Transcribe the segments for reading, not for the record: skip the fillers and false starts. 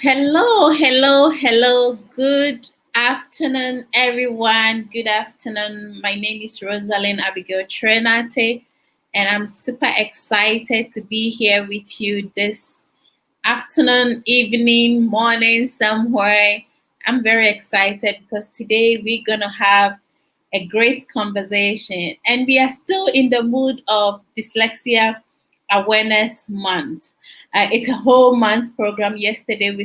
Hello, hello, hello. Good afternoon, everyone. Good afternoon. My name is Rosalind Abigail Trenate, and I'm super excited to be here with you this afternoon, evening, morning, somewhere. I'm very excited because today we're going to have a great conversation, and we are still in the mood of Dyslexia Awareness Month. It's a whole month program. Yesterday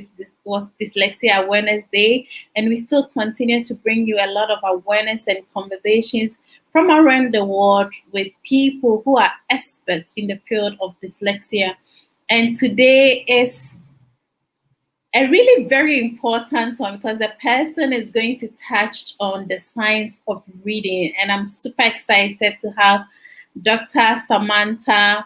was Dyslexia Awareness Day, and we still continue to bring you a lot of awareness and conversations from around the world with people who are experts in the field of dyslexia. And today is a really very important one because the person is going to touch on the science of reading. And I'm super excited to have Dr. Samantha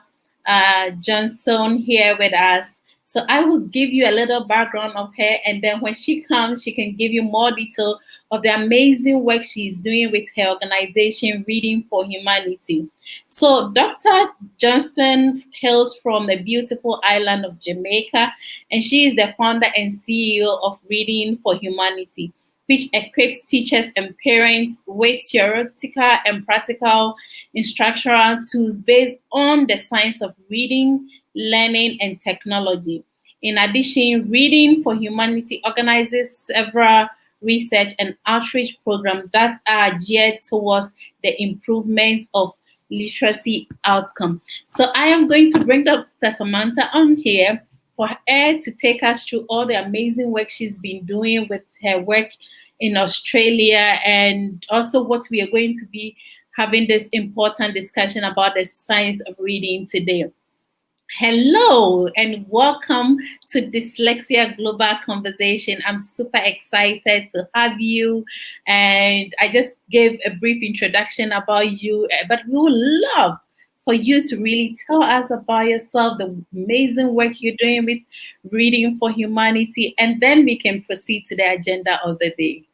Johnston here with us. So I will give you a little background of her, and then when she comes, she can give you more detail of the amazing work she's doing with her organization, Reading for Humanity. So Dr. Johnston hails from the beautiful island of Jamaica, and she is the founder and CEO of Reading for Humanity, which equips teachers and parents with theoretical and practical instructional tools based on the science of reading, learning, and technology. In addition, Reading for Humanity organizes several research and outreach programs that are geared towards the improvement of literacy outcome. So I am going to bring Dr. Samantha on here for her to take us through all the amazing work she's been doing with her work in Australia, and also what we are going to be having this important discussion about the science of reading today. Hello and welcome to Dyslexia Global Conversation. I'm super excited to have you, and I just gave a brief introduction about you, but we would love for you to really tell us about yourself, the amazing work you're doing with Reading for Humanity, and then we can proceed to the agenda of the day.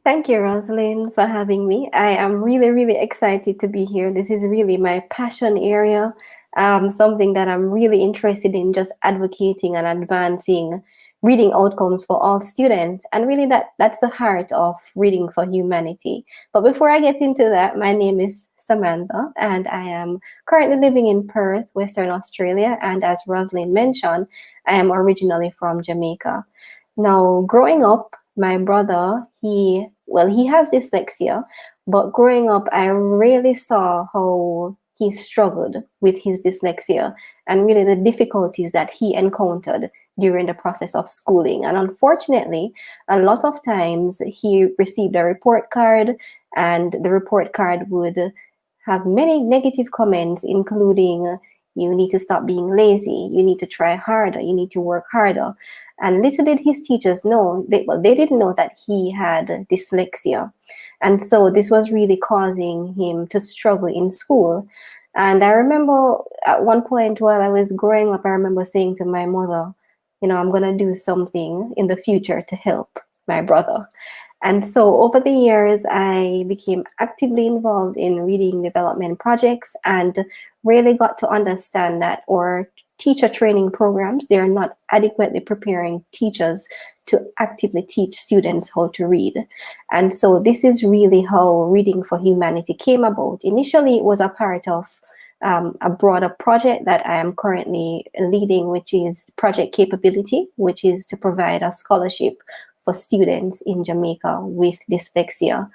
Thank you, Rosalind, for having me. I am really, really excited to be here. This is really my passion area, something that I'm really interested in, just advocating and advancing reading outcomes for all students. And really that's the heart of Reading for Humanity. But before I get into that, my name is Samantha, and I am currently living in Perth, Western Australia. And as Rosalind mentioned, I am originally from Jamaica. Now, growing up, my brother, he has dyslexia, but growing up, I really saw how he struggled with his dyslexia and really the difficulties that he encountered during the process of schooling. And unfortunately, a lot of times he received a report card, and the report card would have many negative comments, including you need to stop being lazy, you need to try harder, you need to work harder. And little did his teachers know, they didn't know that he had dyslexia. And so this was really causing him to struggle in school. And I remember at one point while I was growing up, I remember saying to my mother, I'm going to do something in the future to help my brother. And so over the years, I became actively involved in reading development projects and really got to understand that our teacher training programs, they are not adequately preparing teachers to actively teach students how to read. And so this is really how Reading for Humanity came about. Initially, it was a part of a broader project that I am currently leading, which is Project Capability, which is to provide a scholarship for students in Jamaica with dyslexia.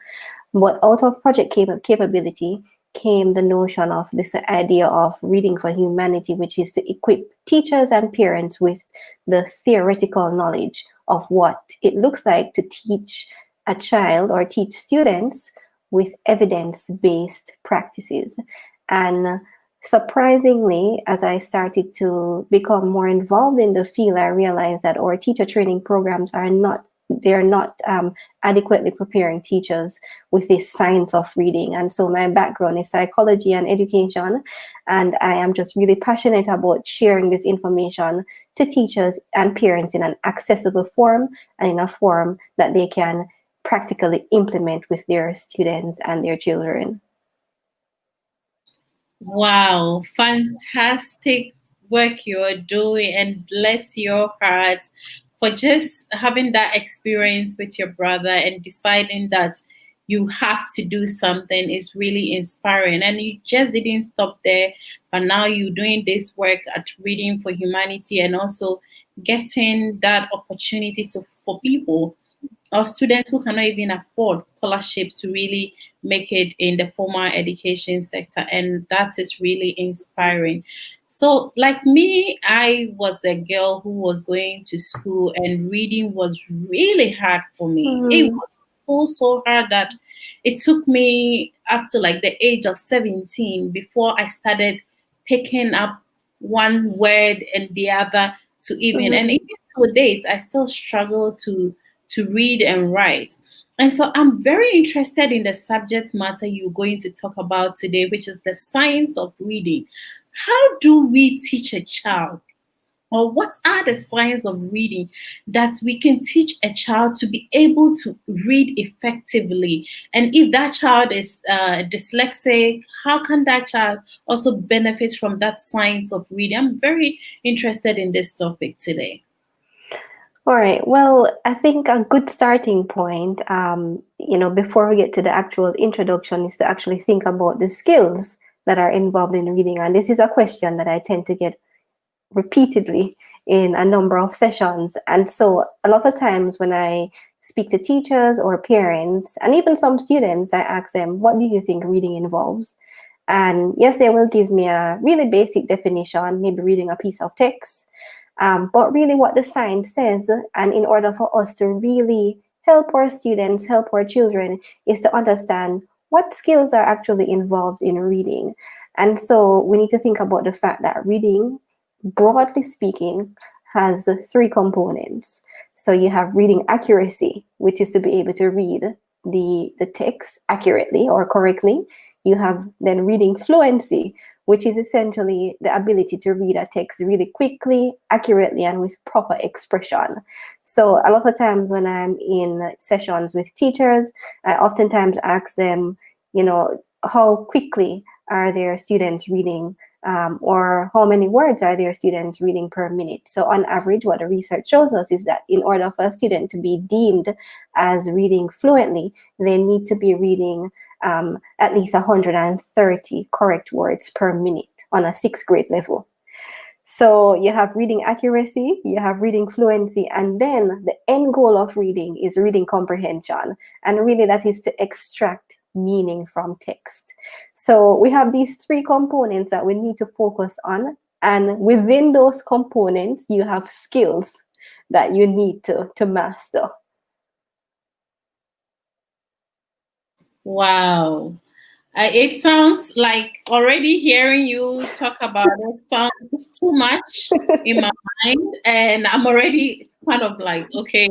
But out of Project Capability came the notion of this idea of Reading for Humanity, which is to equip teachers and parents with the theoretical knowledge of what it looks like to teach a child or teach students with evidence-based practices. And surprisingly, as I started to become more involved in the field, I realized that our teacher training programs are not adequately preparing teachers with this science of reading. And so my background is psychology and education, and I am just really passionate about sharing this information to teachers and parents in an accessible form and in a form that they can practically implement with their students and their children. Wow, fantastic work you're doing, and bless your heart for just having that experience with your brother and deciding that you have to do something is really inspiring. And you just didn't stop there, but now you're doing this work at Reading for Humanity and also getting that opportunity to for people or students who cannot even afford scholarship to really make it in the formal education sector. And that is really inspiring. So, like me, I was a girl who was going to school, and reading was really hard for me. It Mm, was so hard that it took me up to like the age of 17 before I started picking up one word and the other to even, and mm, even to date, I still struggle to read and write. And so I'm very interested in the subject matter you're going to talk about today, which is the science of reading. How do we teach a child, or what are the signs of reading that we can teach a child to be able to read effectively? And if that child is dyslexic, how can that child also benefit from that science of reading? I'm very interested in this topic today. All right. Well, I think a good starting point, before we get to the actual introduction, is to actually think about the skills that are involved in reading. And this is a question that I tend to get repeatedly in a number of sessions. And so, a lot of times when I speak to teachers or parents, and even some students, I ask them, what do you think reading involves? And yes, they will give me a really basic definition, maybe reading a piece of text, but really what the science says, and in order for us to really help our students, help our children, is to understand what skills are actually involved in reading. And so we need to think about the fact that reading, broadly speaking, has three components. So you have reading accuracy, which is to be able to read the text accurately or correctly. You have then reading fluency, which is essentially the ability to read a text really quickly, accurately, and with proper expression. So a lot of times when I'm in sessions with teachers, I oftentimes ask them, how quickly are their students reading, or how many words are their students reading per minute. So on average, what the research shows us is that in order for a student to be deemed as reading fluently, they need to be reading at least 130 correct words per minute on a sixth grade level. So you have reading accuracy, you have reading fluency, and then the end goal of reading is reading comprehension. And really, that is to extract meaning from text. So we have these three components that we need to focus on. And within those components, you have skills that you need to master. Wow. It sounds like already hearing you talk about it sounds too much in my mind, and I'm already kind of like, okay,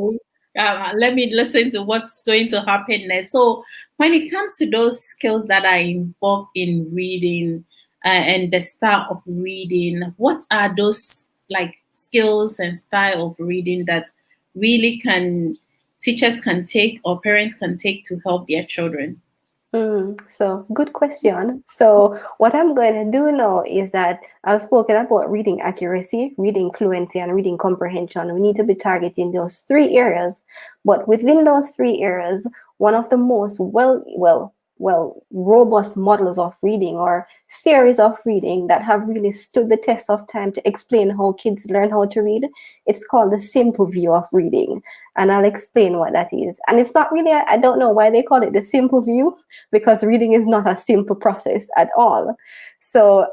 let me listen to what's going to happen next. So, when it comes to those skills that are involved in reading and the style of reading, what are those like skills and style of reading that really can teachers can take or parents can take to help their children? So good question. So what I'm going to do now is that I've spoken about reading accuracy, reading fluency, and reading comprehension. We need to be targeting those three areas. But within those three areas, one of the most robust models of reading or theories of reading that have really stood the test of time to explain how kids learn how to read, it's called the simple view of reading. And I'll explain what that is. And it's not really, I don't know why they call it the simple view, because reading is not a simple process at all. So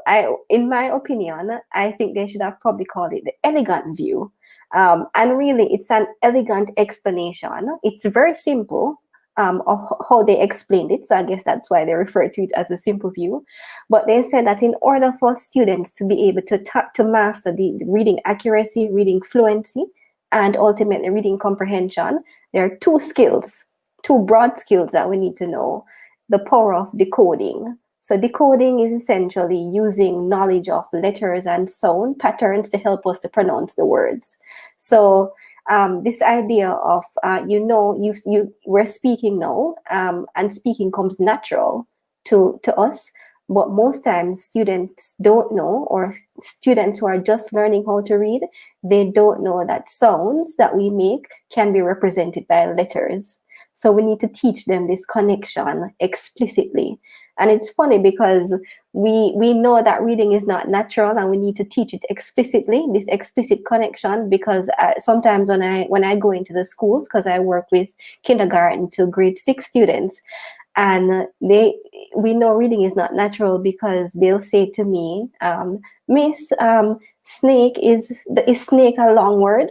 in my opinion, I think they should have probably called it the elegant view. And really, it's an elegant explanation. It's very simple, of how they explained it. So I guess that's why they refer to it as a simple view. But they said that in order for students to be able to master the reading accuracy, reading fluency, and ultimately reading comprehension, there are two broad skills that we need to know. The power of decoding. So decoding is essentially using knowledge of letters and sound patterns to help us to pronounce the words. So this idea of we're speaking now, and speaking comes natural to us, But most times students don't know, or students who are just learning how to read, they don't know that sounds that we make can be represented by letters. So we need to teach them this connection explicitly. And it's funny because we know that reading is not natural, and we need to teach it explicitly, this explicit connection, because sometimes when I go into the schools, because I work with kindergarten to grade 6 students, and we know reading is not natural because they'll say to me, Miss, snake is snake a long word?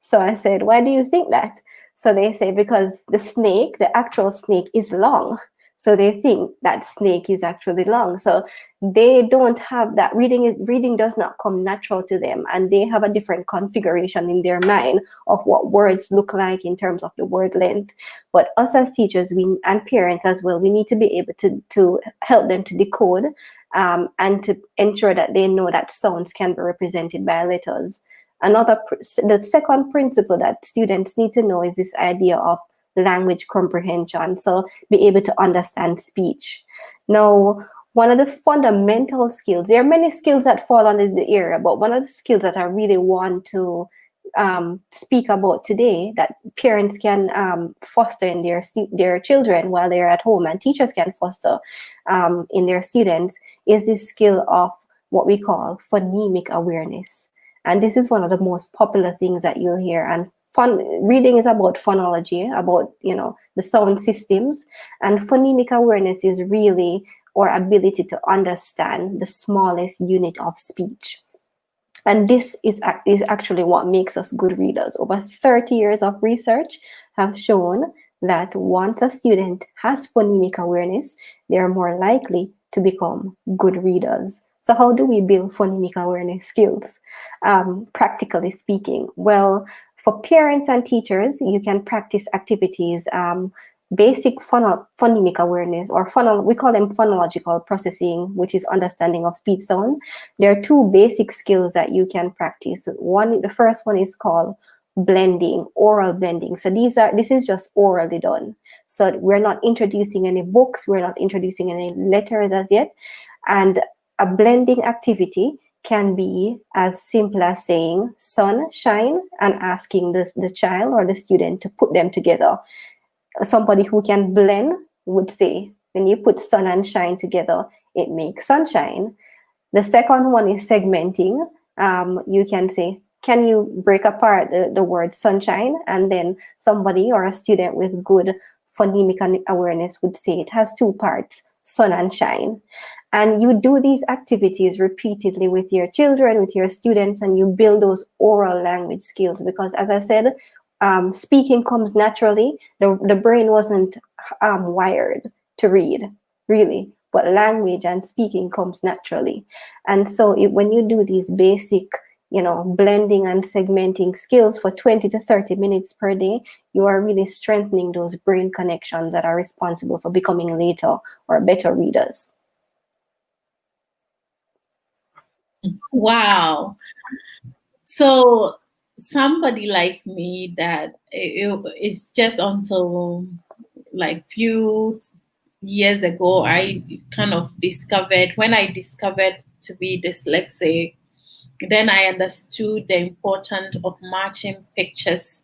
So I said, why do you think that? So they say, because the actual snake is long. So they think that snake is actually long. So they don't have that reading does not come natural to them, and they have a different configuration in their mind of what words look like in terms of the word length. But us as teachers, and parents as well, we need to be able to help them to decode, and to ensure that they know that sounds can be represented by letters. The second principle that students need to know is this idea of language comprehension. So be able to understand speech. Now, one of the fundamental skills, there are many skills that fall under the area, but one of the skills that I really want to speak about today, that parents can foster in their children while they're at home, and teachers can foster in their students, is this skill of what we call phonemic awareness. And this is one of the most popular things that you'll hear. And reading is about phonology, about the sound systems, and phonemic awareness is really our ability to understand the smallest unit of speech. And this is actually what makes us good readers. Over 30 years of research have shown that once a student has phonemic awareness, they are more likely to become good readers. So how do we build phonemic awareness skills? Practically speaking, well, for parents and teachers, you can practice activities, basic phonemic awareness, or we call them phonological processing, which is understanding of speech sound. There are two basic skills that you can practice. The first one is called blending, oral blending. So this is just orally done. So we're not introducing any books, we're not introducing any letters as yet. And a blending activity can be as simple as saying sun, shine, and asking the child or the student to put them together. Somebody who can blend would say, when you put sun and shine together, it makes sunshine. The second one is segmenting. You can say, can you break apart the word sunshine? And then somebody or a student with good phonemic awareness would say it has two parts, sun and shine. And you do these activities repeatedly with your children, with your students, and you build those oral language skills. Because as I said, speaking comes naturally. The brain wasn't wired to read, really, but language and speaking comes naturally. And so when you do these basic, blending and segmenting skills for 20 to 30 minutes per day, you are really strengthening those brain connections that are responsible for becoming later or better readers. Wow. So somebody like me that it's just until like few years ago I kind of discovered, when I discovered to be dyslexic, then I understood the importance of matching pictures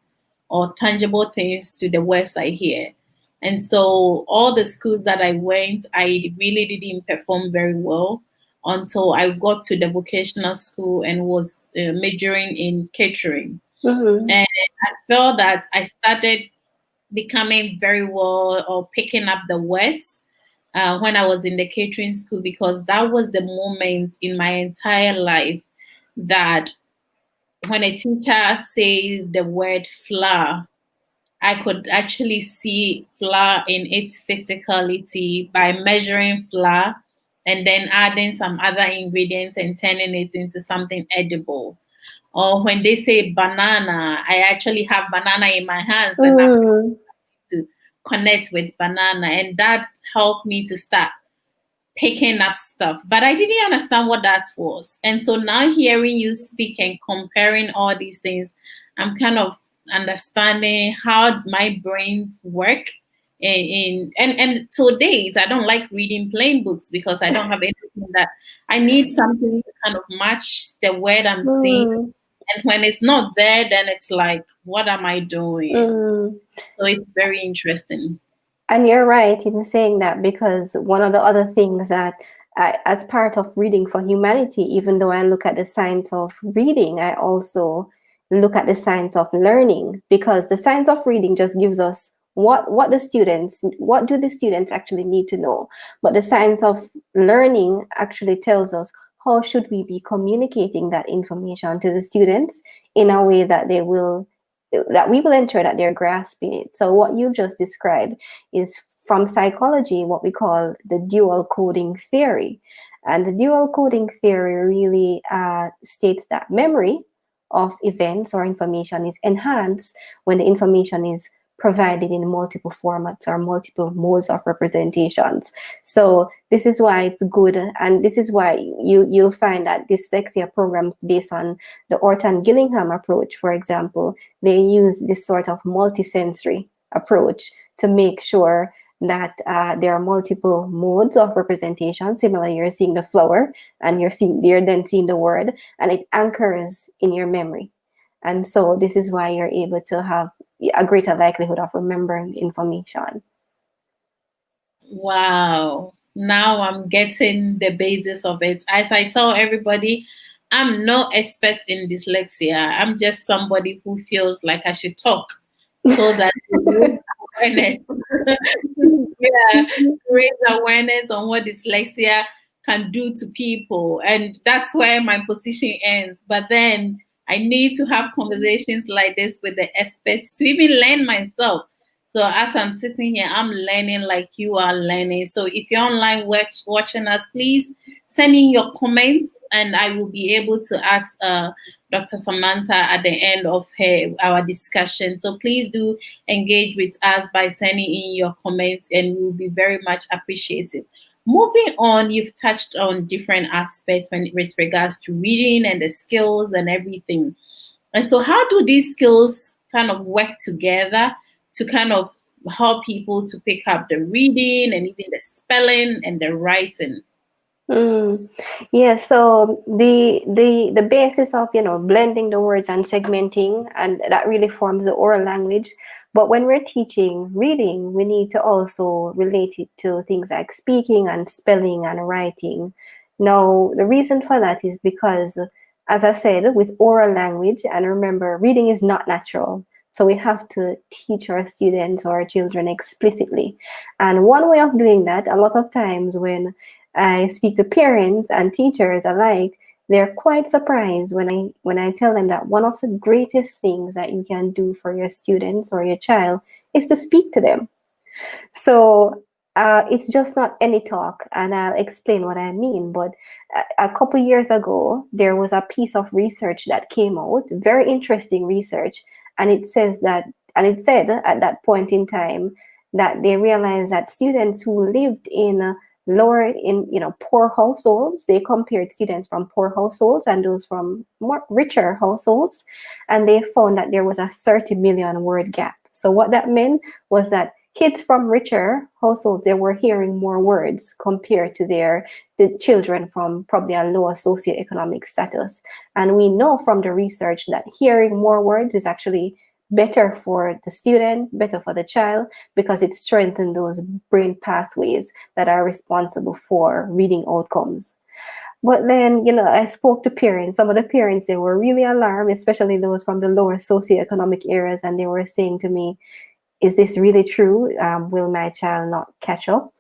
or tangible things to the words I hear. And so all the schools that I went, I really didn't perform very well until I got to the vocational school and was majoring in catering. Mm-hmm. And I felt that I started becoming very well or picking up the words when I was in the catering school, because that was the moment in my entire life that when a teacher says the word flour, I could actually see flour in its physicality by measuring flour and then adding some other ingredients and turning it into something edible. Or when they say banana, I actually have banana in my hands and I'm to connect with banana. And that helped me to start picking up stuff. But I didn't understand what that was. And so now hearing you speak and comparing all these things, I'm kind of understanding how my brains work and to date I don't like reading plain books because I don't have anything that I need something to kind of match the word I'm seeing. Mm, And when it's not there, then it's like, what am I doing? mm. So it's very interesting. And you're right in saying that, because one of the other things that as part of reading for humanity, even though I look at the science of reading, I also look at the science of learning, because the science of reading just gives us what do the students actually need to know. But the science of learning actually tells us how should we be communicating that information to the students in a way that we will ensure that they're grasping it. So what you just described is from psychology, what we call the dual coding theory. And the dual coding theory really states that memory of events or information is enhanced when the information is provided in multiple formats or multiple modes of representations. So this is why it's good, and this is why you'll find that dyslexia programs based on the Orton Gillingham approach, for example, they use this sort of multisensory approach to make sure that there are multiple modes of representation. Similarly, you're seeing the flower and you're then seeing the word, and it anchors in your memory. And so this is why you're able to have a greater likelihood of remembering information. Wow. Now I'm getting the basis of it. As I tell everybody, I'm no expert in dyslexia. I'm just somebody who feels like I should talk so that we raise awareness. Yeah, raise awareness on what dyslexia can do to people. And that's where my position ends. But then I need to have conversations like this with the experts to even learn myself. So as I'm sitting here, I'm learning like you are learning. So if you're online watching us, please send in your comments, and I will be able to ask Dr. Samantha at the end of our discussion. So please do engage with us by sending in your comments, and we'll be very much appreciative. Moving on, you've touched on different aspects with regards to reading and the skills and everything. And so, how do these skills kind of work together to kind of help people to pick up the reading and even the spelling and the writing? Mm. Yeah, so the basis of blending the words and segmenting, and that really forms the oral language. But when we're teaching reading, we need to also relate it to things like speaking and spelling and writing. Now, the reason for that is because, as I said, with oral language, and remember, reading is not natural. So we have to teach our students or our children explicitly. And one way of doing that, a lot of times when I speak to parents and teachers alike, they're quite surprised when I tell them that one of the greatest things that you can do for your students or your child is to speak to them. So it's just not any talk, and I'll explain what I mean. But a couple years ago, there was a piece of research that came out, very interesting research, and it said at that point in time that they realized that students who lived in poor households, they compared students from poor households and those from more richer households, and they found that there was a 30 million word gap. So what that meant was that kids from richer households, they were hearing more words compared to the children from probably a lower socioeconomic status. And we know from the research that hearing more words is actually better for the student, better for the child, because it strengthens those brain pathways that are responsible for reading outcomes. But then, I spoke to parents. Some of the parents, they were really alarmed, especially those from the lower socioeconomic areas, and they were saying to me, is this really true? Will my child not catch up?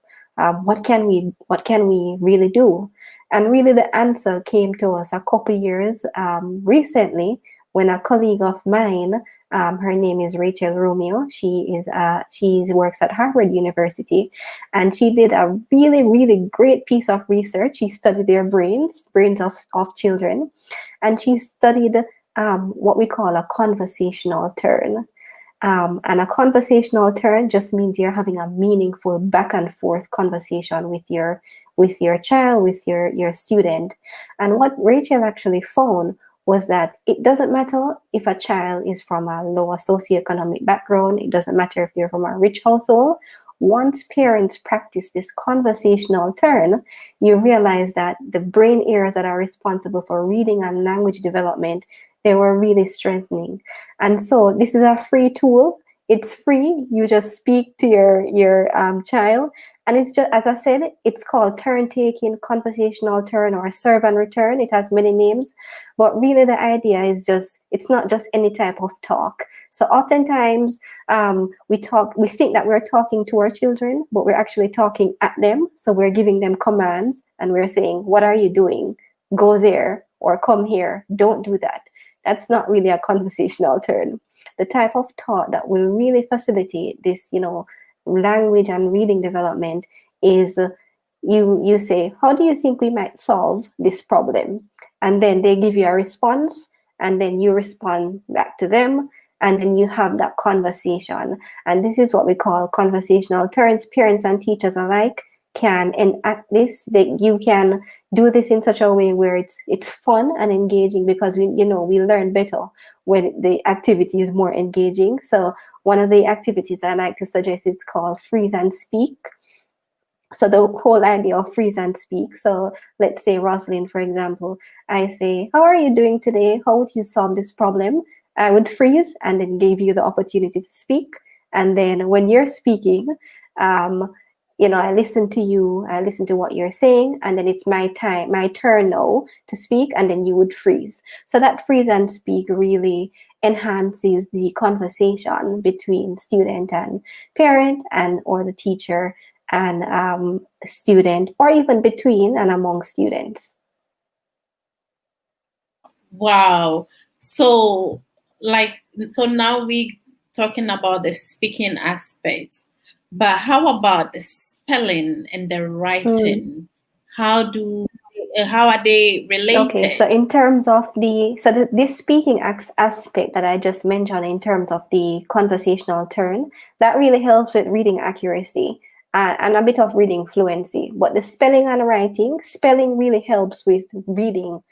What can we really do? And really, the answer came to us a couple years recently when a colleague of mine, her name is Rachel Romeo. She works at Harvard University, and she did a really, really great piece of research. She studied their brains of children, and she studied what we call a conversational turn. And a conversational turn just means you're having a meaningful back and forth conversation with your child, with your student. And what Rachel actually found was that it doesn't matter if a child is from a lower socioeconomic background, it doesn't matter if you're from a rich household. once parents practice this conversational turn, you realize that the brain areas that are responsible for reading and language development, they were really strengthening. And so this is a free tool. It's free. You just speak to your child, and it's just, as I said, it's called turn taking, conversational turn, or serve and return. It has many names, but really the idea is just, it's not just any type of talk. So oftentimes we think that we're talking to our children, but we're actually talking at them. So we're giving them commands, and we're saying, "What are you doing? Go there," or "Come here. Don't do that." That's not really a conversational turn. The type of thought that will really facilitate this, language and reading development is you say, "How do you think we might solve this problem?" And then they give you a response, and then you respond back to them, and then you have that conversation. And this is what we call conversational turns. Parents and teachers alike can enact this. You can do this in such a way where it's fun and engaging, because we learn better when the activity is more engaging. So one of the activities I like to suggest is called freeze and speak. So the whole idea of freeze and speak. So let's say, Rosalind, for example, I say, "How are you doing today? How would you solve this problem?" I would freeze and then give you the opportunity to speak. And then when you're speaking, I listen to you, I listen to what you're saying, and then it's my turn now to speak, and then you would freeze. So that freeze and speak really enhances the conversation between student and parent, and or the teacher and student, or even between and among students. Wow. So now we talking about the speaking aspects, but how about the spelling and the writing? How are they related? Okay, so in terms of this speaking aspect that I just mentioned, in terms of the conversational turn, that really helps with reading accuracy and a bit of reading fluency. But the spelling and writing, spelling really helps with reading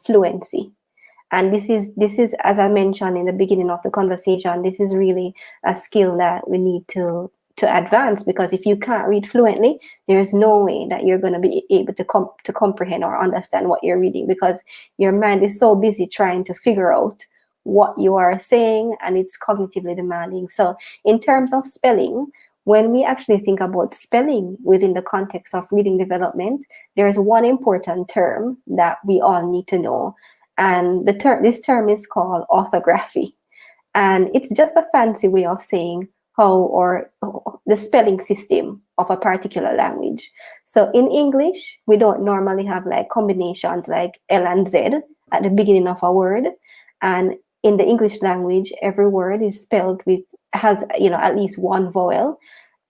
fluency. And this is, as I mentioned in the beginning of the conversation, this is really a skill that we need to advance, because if you can't read fluently, there's no way that you're going to be able to comprehend or understand what you're reading, because your mind is so busy trying to figure out what you are saying, and it's cognitively demanding. So in terms of spelling, when we actually think about spelling within the context of reading development, there's one important term that we all need to know. And this term is called orthography. And it's just a fancy way of saying how, or the spelling system of a particular language. So in English, we don't normally have like combinations like L and Z at the beginning of a word. And in the English language, every word is spelled has at least one vowel.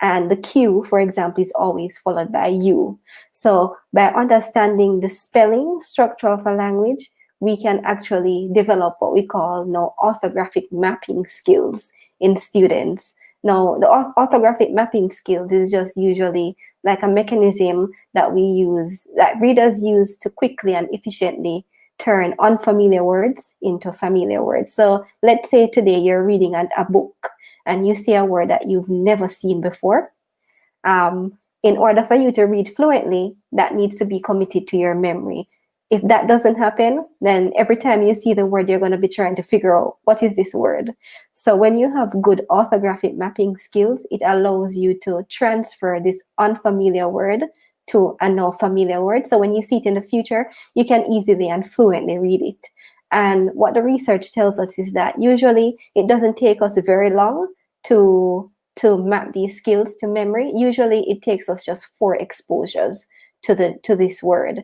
And the Q, for example, is always followed by U. So by understanding the spelling structure of a language, we can actually develop what we call now orthographic mapping skills in students. Now, the orthographic mapping skills is just usually like a mechanism that readers use to quickly and efficiently turn unfamiliar words into familiar words. So let's say today you're reading a book and you see a word that you've never seen before. In order for you to read fluently, that needs to be committed to your memory. If that doesn't happen, then every time you see the word, you're going to be trying to figure out, what is this word? So when you have good orthographic mapping skills, it allows you to transfer this unfamiliar word to a now familiar word. So when you see it in the future, you can easily and fluently read it. And what the research tells us is that usually it doesn't take us very long to map these skills to memory. Usually it takes us just 4 exposures to this word.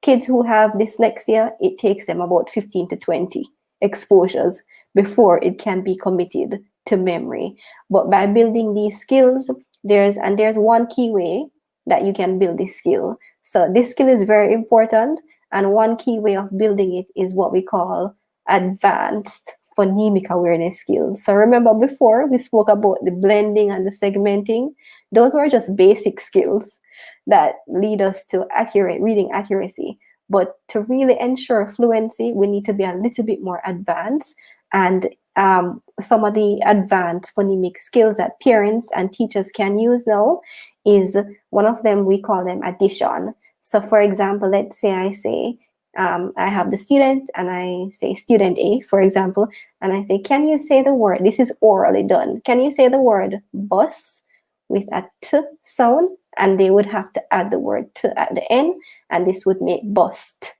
Kids who have dyslexia, it takes them about 15 to 20 exposures before it can be committed to memory. But by building these skills, there's one key way that you can build this skill. So this skill is very important, and one key way of building it is what we call advanced phonemic awareness skills. So remember, before we spoke about the blending and the segmenting, those were just basic skills that lead us to accurate reading accuracy. But to really ensure fluency, we need to be a little bit more advanced. And some of the advanced phonemic skills that parents and teachers can use now is one of them, we call them addition. So for example, let's say I say, I have the student and I say student A, for example, and I say, can you say the word, this is orally done, can you say the word bus with a T sound? And they would have to add the word T at the end, and this would make bust.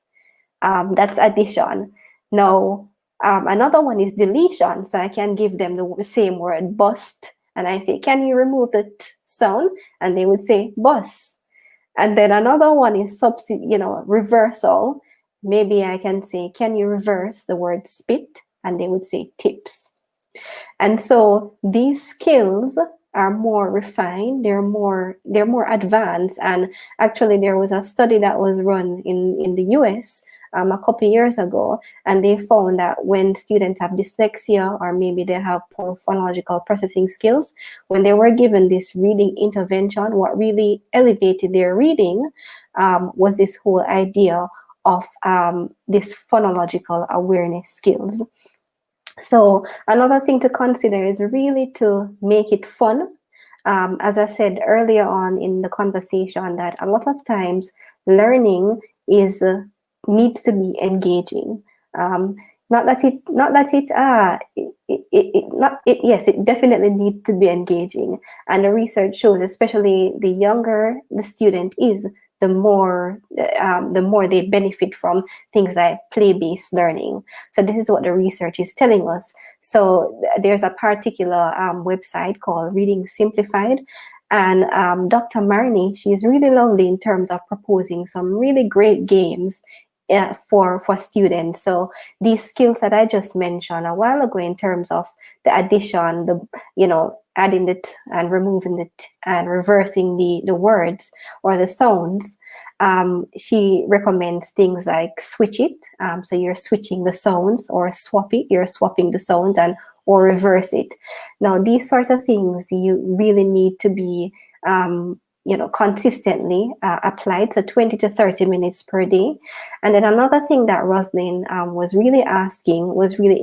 That's addition. Now, another one is deletion. So I can give them the same word bust, and I say, can you remove the T sound? And they would say bus. And then another one is reversal. Maybe I can say, can you reverse the word spit? And they would say tips. And so these skills are more refined, they're more advanced. And actually there was a study that was run in the US a couple years ago, and they found that when students have dyslexia, or maybe they have poor phonological processing skills, when they were given this reading intervention, what really elevated their reading was this whole idea of this phonological awareness skills. So another thing to consider is really to make it fun. As I said earlier on in the conversation, that a lot of times learning needs to be engaging. Yes, it definitely needs to be engaging. And the research shows, especially the younger the student is, the more they benefit from things like play-based learning. So this is what the research is telling us. So there's a particular website called Reading Simplified, and Dr. Marnie, she's really lovely in terms of proposing some really great games for students. So these skills that I just mentioned a while ago, in terms of the addition, adding it and removing it and reversing the words or the sounds, she recommends things like switch it. So you're switching the sounds, or swap it, you're swapping the sounds, or reverse it. Now, these sort of things you really need to be consistently applied, so 20 to 30 minutes per day. And then another thing that Rosalind was really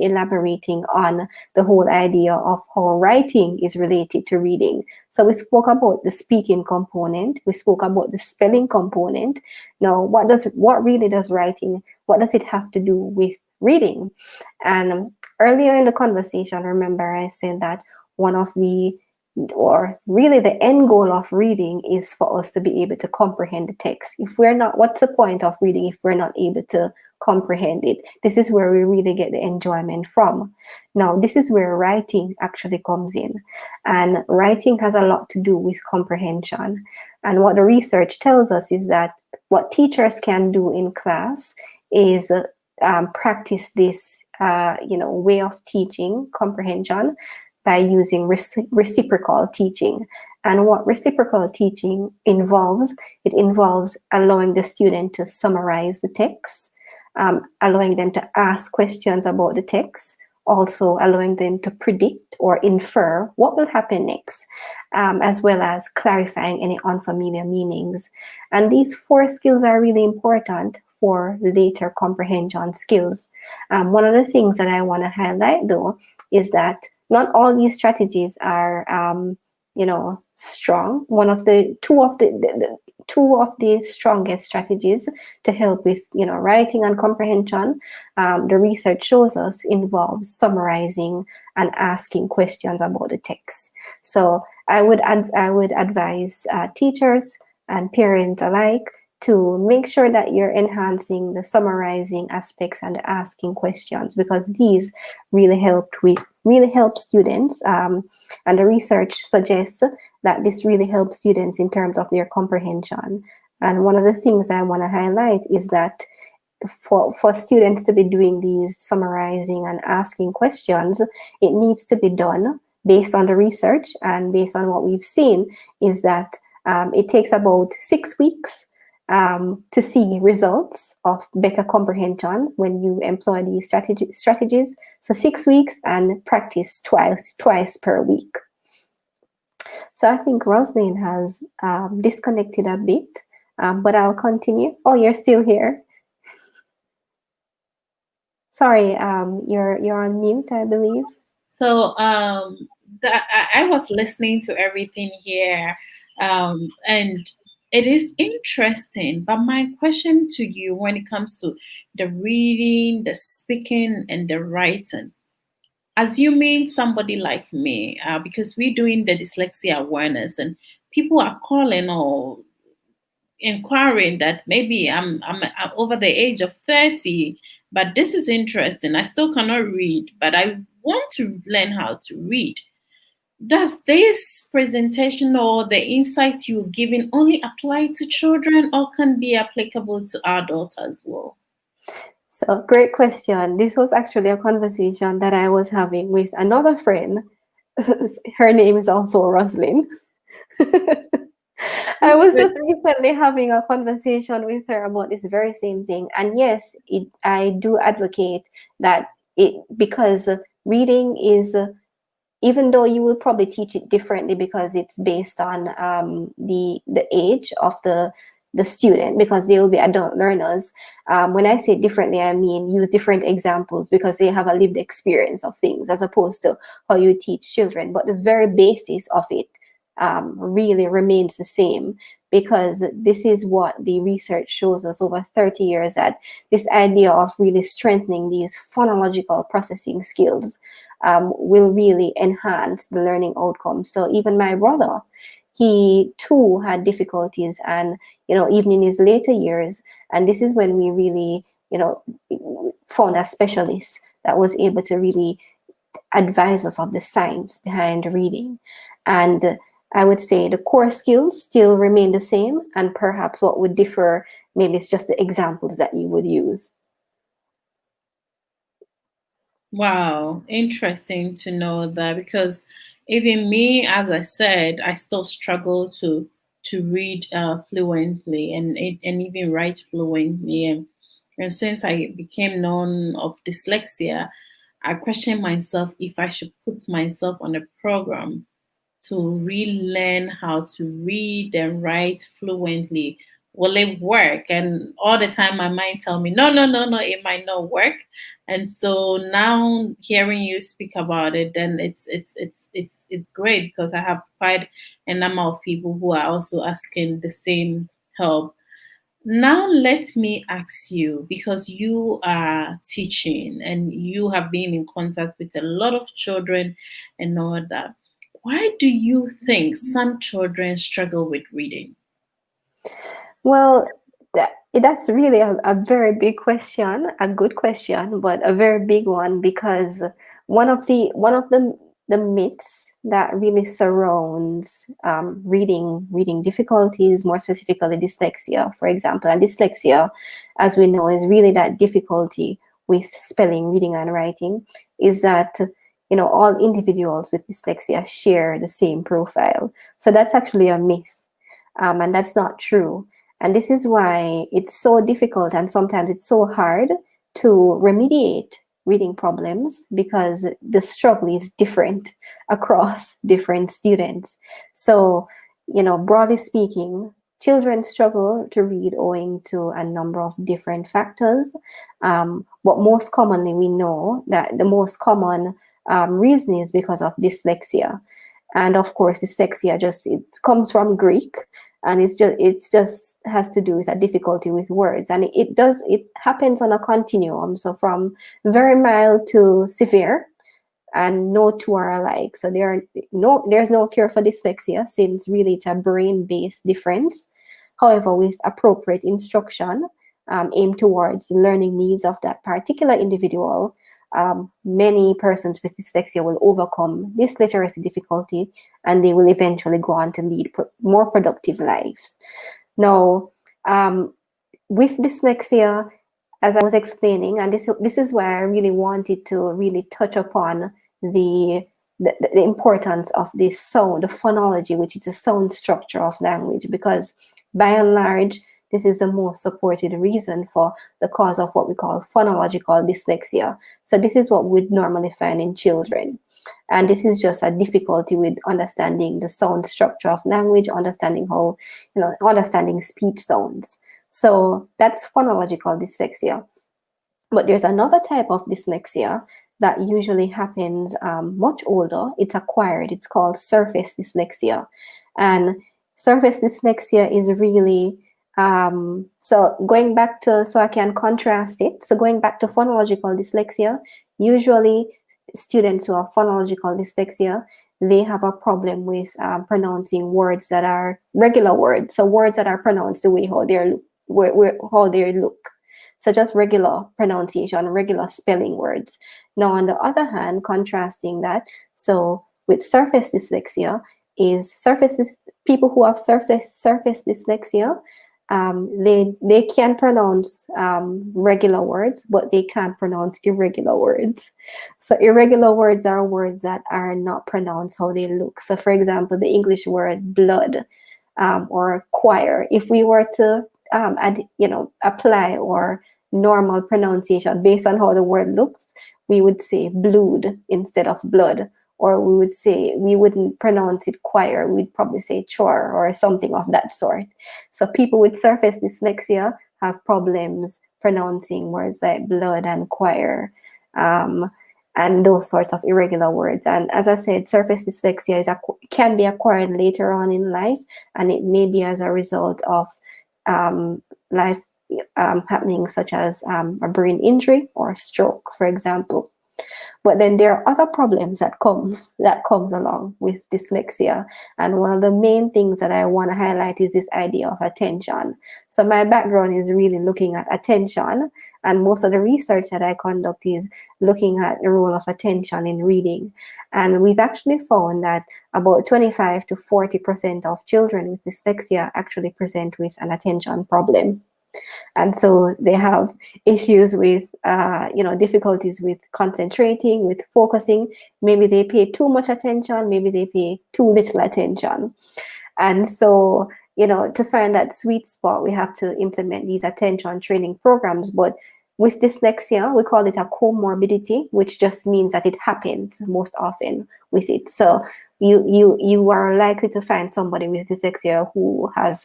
elaborating on the whole idea of how writing is related to reading. So we spoke about the speaking component, we spoke about the spelling component. Now, what really does writing, what does it have to do with reading? And earlier in the conversation, remember I said that really the end goal of reading is for us to be able to comprehend the text. If we're not, what's the point of reading if we're not able to comprehend it? This is where we really get the enjoyment from. Now, this is where writing actually comes in. And writing has a lot to do with comprehension. And what the research tells us is that what teachers can do in class is practice this way of teaching comprehension by using reciprocal teaching. And what reciprocal teaching involves, it involves allowing the student to summarize the text, allowing them to ask questions about the text, also allowing them to predict or infer what will happen next, as well as clarifying any unfamiliar meanings. And these 4 skills are really important for later comprehension skills. One of the things that I want to highlight, though, is that not all these strategies are, strong. Two of the strongest strategies to help with, writing and comprehension, the research shows us, involves summarizing and asking questions about the text. So I would advise teachers and parents alike to make sure that you're enhancing the summarizing aspects and the asking questions, because these really help students. And the research suggests that this really helps students in terms of their comprehension. And one of the things I want to highlight is that for students to be doing these summarizing and asking questions, it needs to be done based on the research and based on what we've seen, is that it takes about 6 weeks to see results of better comprehension when you employ these strategies. So 6 weeks, and practice twice per week. So I think Rosalind has disconnected a bit, but I'll continue. Oh, you're still here. Sorry, you're on mute, I believe. So I was listening to everything here, and it is interesting. But my question to you, when it comes to the reading, the speaking, and the writing, assuming somebody like me, because we're doing the dyslexia awareness, and people are calling or inquiring that maybe I'm over the age of 30, but this is interesting. I still cannot read, but I want to learn how to read. Does this presentation or the insights you're giving only apply to children or can be applicable to adults as well? So, great question. This was actually a conversation that I was having with another friend. Her name is also Roslyn. I was just recently having a conversation with her about this very same thing. And yes, I do advocate that it, because reading is, even though you will probably teach it differently because it's based on the age of the student, because they will be adult learners. When I say differently, I mean use different examples because they have a lived experience of things as opposed to how you teach children. But the very basis of it really remains the same, because this is what the research shows us over 30 years, that this idea of really strengthening these phonological processing skills will really enhance the learning outcomes. So even my brother, he too had difficulties, and even in his later years, and this is when we really found a specialist that was able to really advise us of the science behind reading. And I would say the core skills still remain the same, and perhaps what would differ, maybe it's just the examples that you would use. Wow, interesting to know that, because even me, as I said, I still struggle to read fluently and even write fluently. And since I became known of dyslexia, I question myself if I should put myself on a program to relearn how to read and write fluently. Will it work? And all the time my mind tell me, no, no, no, no, it might not work. And so now hearing you speak about it, then it's great, because I have quite a number of people who are also asking the same help. Now, let me ask you, because you are teaching and you have been in contact with a lot of children and all that. Why do you think some children struggle with reading? Well, that's really a very big question, a good question, but a very big one, because one of the myths that really surrounds reading difficulties, more specifically dyslexia, for example. And dyslexia, as we know, is really that difficulty with spelling, reading, and writing, is that all individuals with dyslexia share the same profile. So that's actually a myth, and that's not true. And this is why it's so difficult, and sometimes it's so hard to remediate reading problems, because the struggle is different across different students. So, broadly speaking, children struggle to read owing to a number of different factors. But most commonly, we know that the most common reason is because of dyslexia. And of course, dyslexia it comes from Greek, and it's just has to do with a difficulty with words, and it happens on a continuum, so from very mild to severe, and no two are alike. So there's no cure for dyslexia, since really it's a brain-based difference. However, with appropriate instruction aimed towards the learning needs of that particular individual, many persons with dyslexia will overcome this literacy difficulty, and they will eventually go on to lead more productive lives. Now, with dyslexia, as I was explaining, and this is why I really wanted to really touch upon the importance of the sound, the phonology, which is the sound structure of language, because by and large, this is the most supported reason for the cause of what we call phonological dyslexia. So this is what we'd normally find in children. And this is just a difficulty with understanding the sound structure of language, understanding understanding speech sounds. So that's phonological dyslexia. But there's another type of dyslexia that usually happens much older. It's acquired. It's called surface dyslexia. And surface dyslexia is really, so going back to, so I can contrast it. So going back to phonological dyslexia, usually students who have phonological dyslexia, they have a problem with pronouncing words that are regular words. So words that are pronounced the way how how they look. So just regular pronunciation, regular spelling words. Now, on the other hand, contrasting that, so with surface dyslexia, people who have surface dyslexia, they can pronounce regular words, but they can't pronounce irregular words. So irregular words are words that are not pronounced how they look. So, for example, the English word blood or choir. If we were to apply or normal pronunciation based on how the word looks, we would say blood instead of blood, or we wouldn't pronounce it choir, we'd probably say chore or something of that sort. So people with surface dyslexia have problems pronouncing words like blood and choir, and those sorts of irregular words. And as I said, surface dyslexia can be acquired later on in life, and it may be as a result of life happenings such as a brain injury or a stroke, for example. But then there are other problems that comes along with dyslexia. And one of the main things that I want to highlight is this idea of attention. So my background is really looking at attention, and most of the research that I conduct is looking at the role of attention in reading. And we've actually found that about 25 to 40% of children with dyslexia actually present with an attention problem. And so they have issues with, difficulties with concentrating, with focusing. Maybe they pay too much attention, maybe they pay too little attention. And so, to find that sweet spot, we have to implement these attention training programs. But with dyslexia, we call it a comorbidity, which just means that it happens most often with it. So you are likely to find somebody with dyslexia who has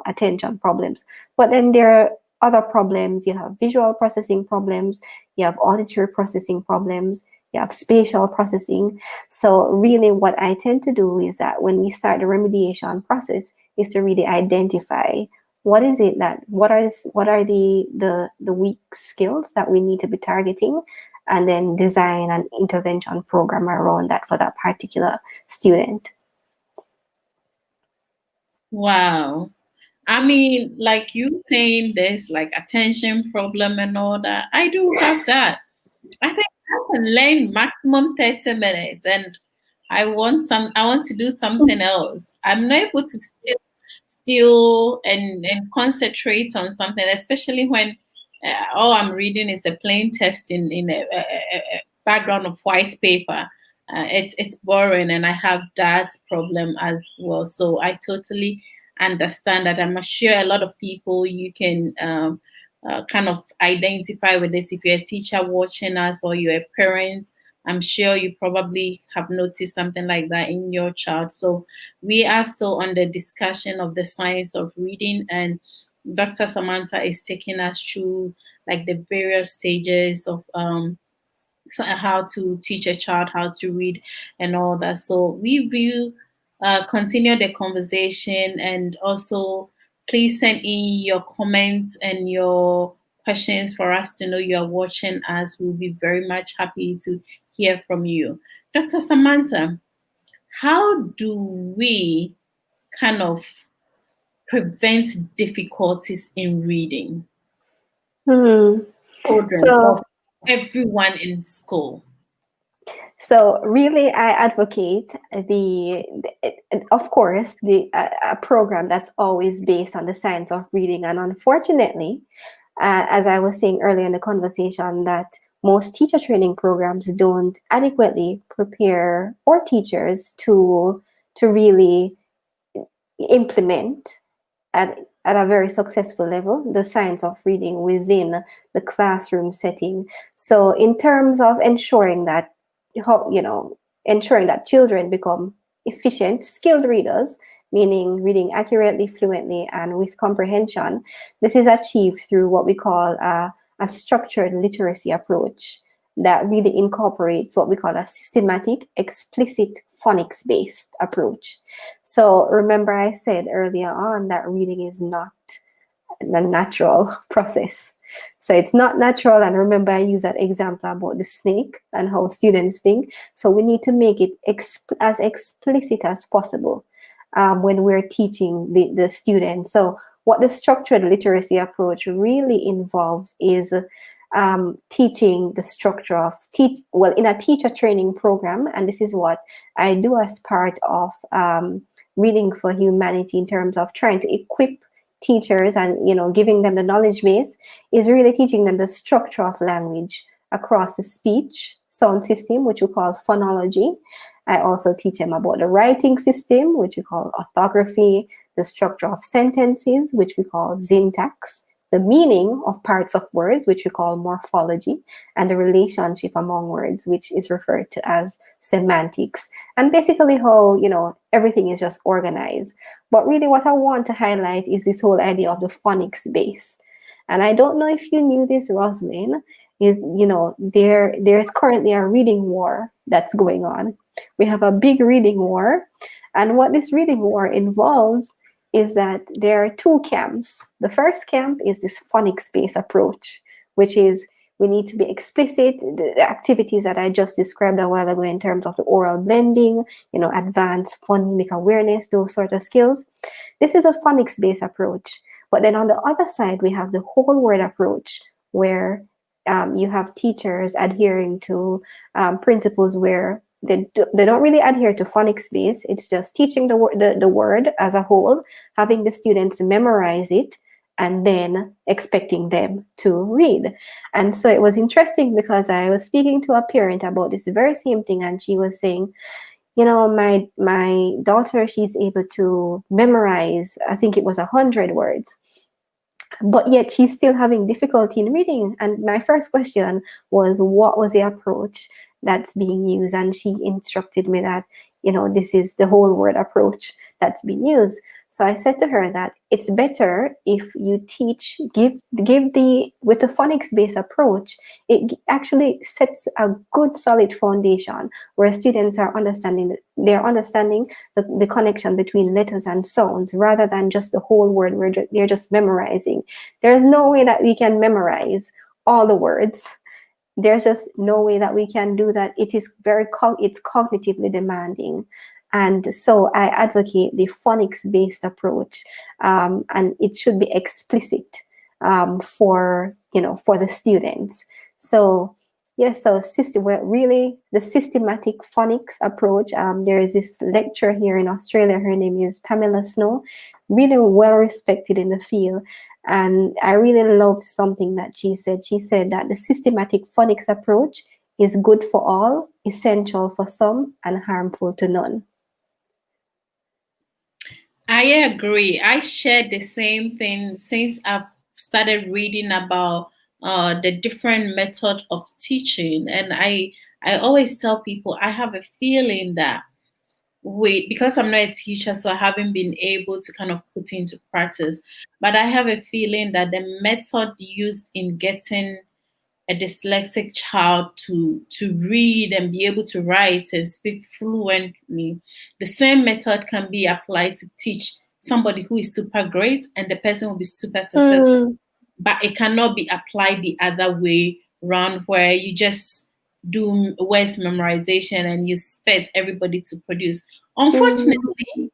attention problems. But then there are other problems. You have visual processing problems, you have auditory processing problems, you have spatial processing. So really what I tend to do is that when we start the remediation process is to really identify what are the weak skills that we need to be targeting, and then design an intervention program around that for that particular student. Wow. I mean, like you saying this, like attention problem and all that, I do have that. I think I can learn maximum 30 minutes and I want to do something else. I'm not able to still and concentrate on something, especially when all I'm reading is a plain text in a background of white paper. It's boring, and I have that problem as well. So I totally understand that. I'm sure a lot of people you can kind of identify with this. If you're a teacher watching us or you're a parent, I'm sure you probably have noticed something like that in your child. So we are still on the discussion of the science of reading, and Dr. Samantha is taking us through like the various stages of how to teach a child how to read and all that. So we will continue the conversation, and also please send in your comments and your questions for us to know you are watching us. We'll be very much happy to hear from you. Dr. Samantha, how do we kind of prevent difficulties in reading? Children So or everyone in school? So really, I advocate of course, a program that's always based on the science of reading. And unfortunately, as I was saying earlier in the conversation, that most teacher training programs don't adequately prepare our teachers to really implement at a very successful level the science of reading within the classroom setting. So in terms of ensuring that children become efficient, skilled readers, meaning reading accurately, fluently, and with comprehension, this is achieved through what we call a a structured literacy approach that really incorporates what we call a systematic, explicit, phonics-based approach. So remember I said earlier on that reading is not a natural process. So it's not natural. And remember, I use that example about the snake and how students think. So we need to make it as explicit as possible when we're teaching the students. So what the structured literacy approach really involves is teaching the structure of in a teacher training program. And this is what I do as part of Reading for Humanity in terms of trying to equip teachers and giving them the knowledge base, is really teaching them the structure of language across the speech sound system, which we call phonology. I also teach them about the writing system, which we call orthography, the structure of sentences, which we call syntax, the meaning of parts of words, which we call morphology, and the relationship among words, which is referred to as semantics. And basically how, everything is just organized. But really what I want to highlight is this whole idea of the phonics base. And I don't know if you knew this, Rosalind, is, there's currently a reading war that's going on. We have a big reading war. And what this reading war involves is that there are two camps. The first camp is this phonics-based approach, which is we need to be explicit. The activities that I just described a while ago in terms of the oral blending, advanced phonemic awareness, those sort of skills. This is a phonics-based approach. But then on the other side, we have the whole word approach, where you have teachers adhering to principles where they don't really adhere to phonics base. It's just teaching the word as a whole, having the students memorize it, and then expecting them to read. And so it was interesting because I was speaking to a parent about this very same thing, and she was saying, my daughter, she's able to memorize, I think it was 100 words, but yet she's still having difficulty in reading. And my first question was, what was the approach that's being used? And she instructed me that, this is the whole word approach that's being used. So I said to her that it's better if you teach, with the phonics-based approach, it actually sets a good solid foundation where students are understanding the connection between letters and sounds, rather than just the whole word where they're just memorizing. There's no way that we can memorize all the words. There's just no way that we can do that. It is it's cognitively demanding. And so I advocate the phonics-based approach, and it should be explicit for the students. So yes, so really the systematic phonics approach. There is this lecturer here in Australia. Her name is Pamela Snow, really well respected in the field. And I really loved something that she said. She said that the systematic phonics approach is good for all, essential for some, and harmful to none. I agree. I share the same thing since I've started reading about the different method of teaching. And I always tell people, I have a feeling that because I'm not a teacher, so I haven't been able to kind of put into practice, but I have a feeling that the method used in getting a dyslexic child to read and be able to write and speak fluently, the same method can be applied to teach somebody who is super great and the person will be super successful. But it cannot be applied the other way around, where you just do words memorization and you expect everybody to produce. Unfortunately,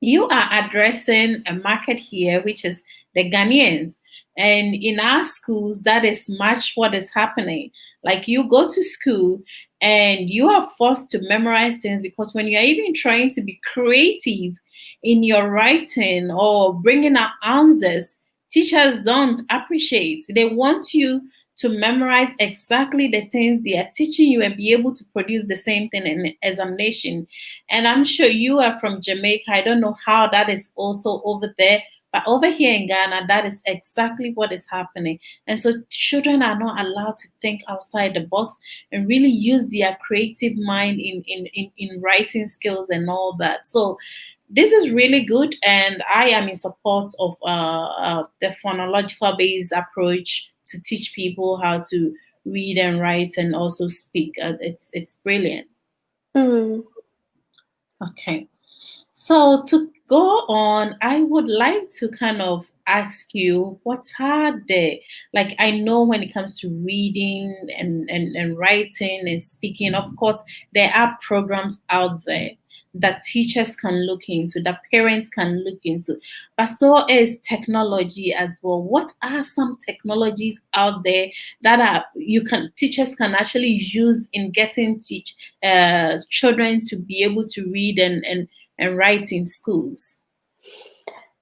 you are addressing a market here, which is the Ghanaians. And in our schools, that is much what is happening. Like, you go to school and you are forced to memorize things, because when you're even trying to be creative in your writing or bringing out answers, teachers don't appreciate. They want you to memorize exactly the things they are teaching you and be able to produce the same thing in examination. And I'm sure you are from Jamaica. I don't know how that is also over there, but over here in Ghana, that is exactly what is happening. And so children are not allowed to think outside the box and really use their creative mind in writing skills and all that. So this is really good, and I am in support of the phonological based approach to teach people how to read and write and also speak. It's brilliant. Mm. Okay. So to go on, I would like to kind of ask you what's hard there. Like I know when it comes to reading and writing and speaking, of course, there are programs out there that teachers can look into, that parents can look into. But so is technology as well. What are some technologies out there that are you can teachers can actually use in getting children to be able to read and write in schools?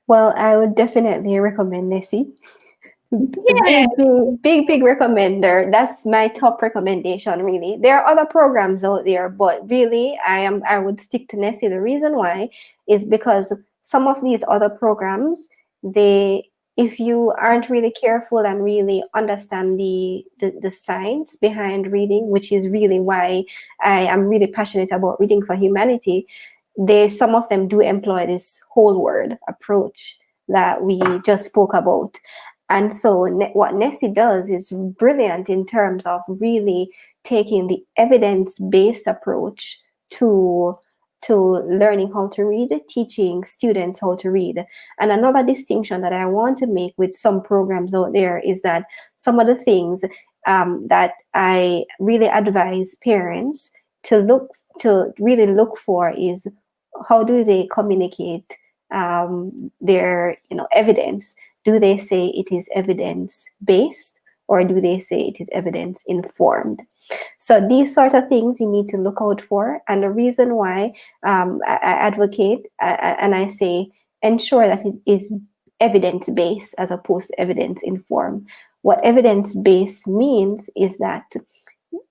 Well, I would definitely recommend Nessie. Yeah. Big recommender. That's my top recommendation, really. There are other programs out there, but really I would stick to Nessie. The reason why is because some of these other programs, they if you aren't really careful and really understand the science behind reading, which is really why I am really passionate about reading for humanity, some of them do employ this whole word approach that we just spoke about. And so what Nessie does is brilliant in terms of really taking the evidence-based approach to to learning how to read, teaching students how to read. And another distinction that I want to make with some programs out there is that some of the things that I really advise parents to really look for is how do they communicate their evidence. Do they say it is evidence based, or do they say it is evidence informed? So these sort of things you need to look out for. And the reason why I advocate and I say ensure that it is evidence based as opposed to evidence informed. What evidence based means is that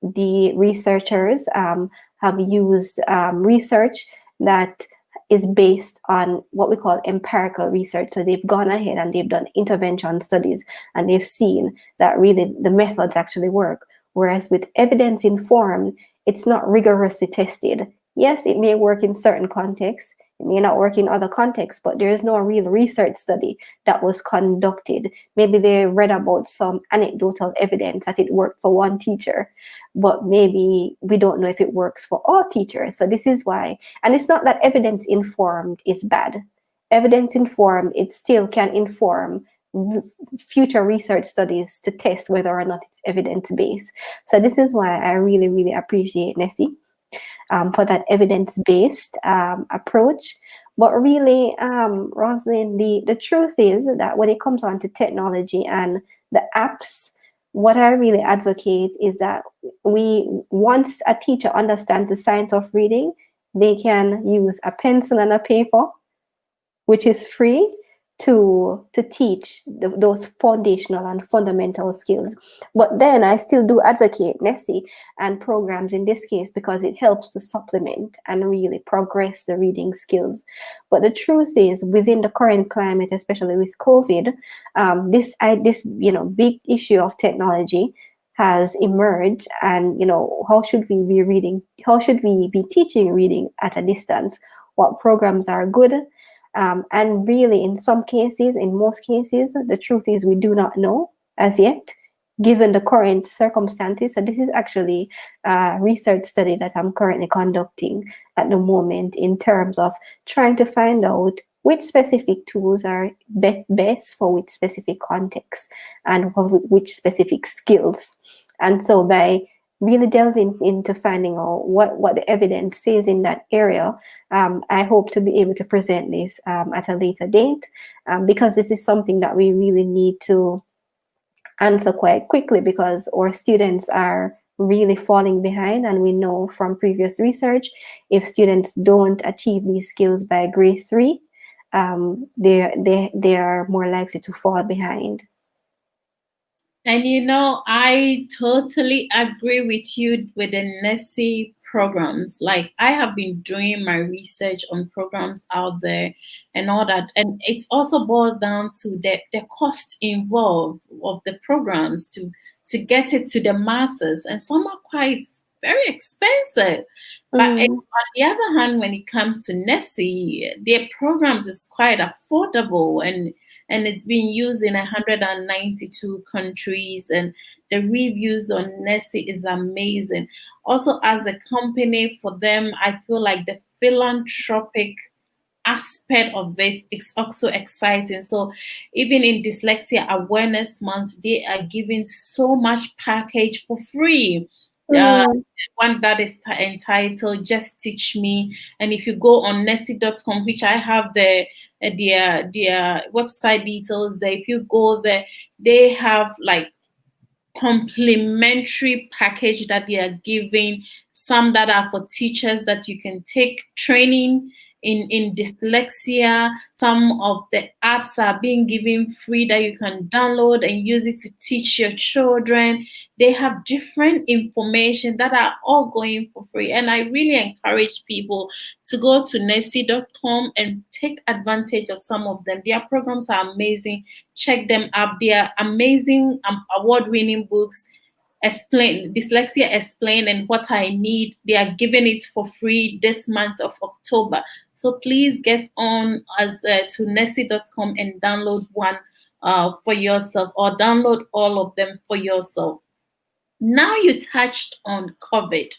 the researchers have used research that is based on what we call empirical research. So they've gone ahead and they've done intervention studies and they've seen that really the methods actually work. Whereas with evidence informed, it's not rigorously tested. Yes, it may work in certain contexts, it may not work in other contexts, but there is no real research study that was conducted. Maybe they read about some anecdotal evidence that it worked for one teacher, but maybe we don't know if it works for all teachers. So this is why, and it's not that evidence informed is bad. Evidence informed, it still can inform future research studies to test whether or not it's evidence based. So this is why I really appreciate Nessie for that evidence-based approach. But really, Rosalind, the truth is that when it comes on to technology and the apps, what I really advocate is that once a teacher understands the science of reading, they can use a pencil and a paper, which is free, to teach those foundational and fundamental skills. But then I still do advocate Nessie and programs in this case because it helps to supplement and really progress the reading skills. But the truth is, within the current climate, especially with COVID, this big issue of technology has emerged. And how should we be reading? How should we be teaching reading at a distance? What programs are good? And really, in most cases, the truth is we do not know as yet, given the current circumstances. So this is actually a research study that I'm currently conducting at the moment in terms of trying to find out which specific tools are best for which specific context and for which specific skills. And so by really delving into finding out what the evidence says in that area, I hope to be able to present this at a later date, because this is something that we really need to answer quite quickly because our students are really falling behind. And we know from previous research, if students don't achieve these skills by grade 3, they are more likely to fall behind. And I totally agree with you with the Nessie programs. Like I have been doing my research on programs out there and all that. And it's also boiled down to the cost involved of the programs to get it to the masses. And some are quite very expensive. But on the other hand, when it comes to Nessie, their programs is quite affordable and and it's been used in 192 countries, and the reviews on Nessie is amazing. Also, as a company, for them, I feel like the philanthropic aspect of it is also exciting. So even in Dyslexia Awareness Month, they are giving so much package for free. Uh, Mm. one that is entitled "Just Teach Me," and if you go on Nessie.com, which I have their website details there. If you go there, they have like complementary package that they are giving, some that are for teachers that you can take training in dyslexia. Some of the apps are being given free that you can download and use it to teach your children. They have different information that are all going for free, and I really encourage people to go to nessie.com and take advantage of some of them. Their programs are amazing. Check them out. They are amazing, award-winning books. Explain Dyslexia Explained and What I Need. They are giving it for free this month of October. So please get on as to nessie.com and download one for yourself, or download all of them for yourself. Now you touched on COVID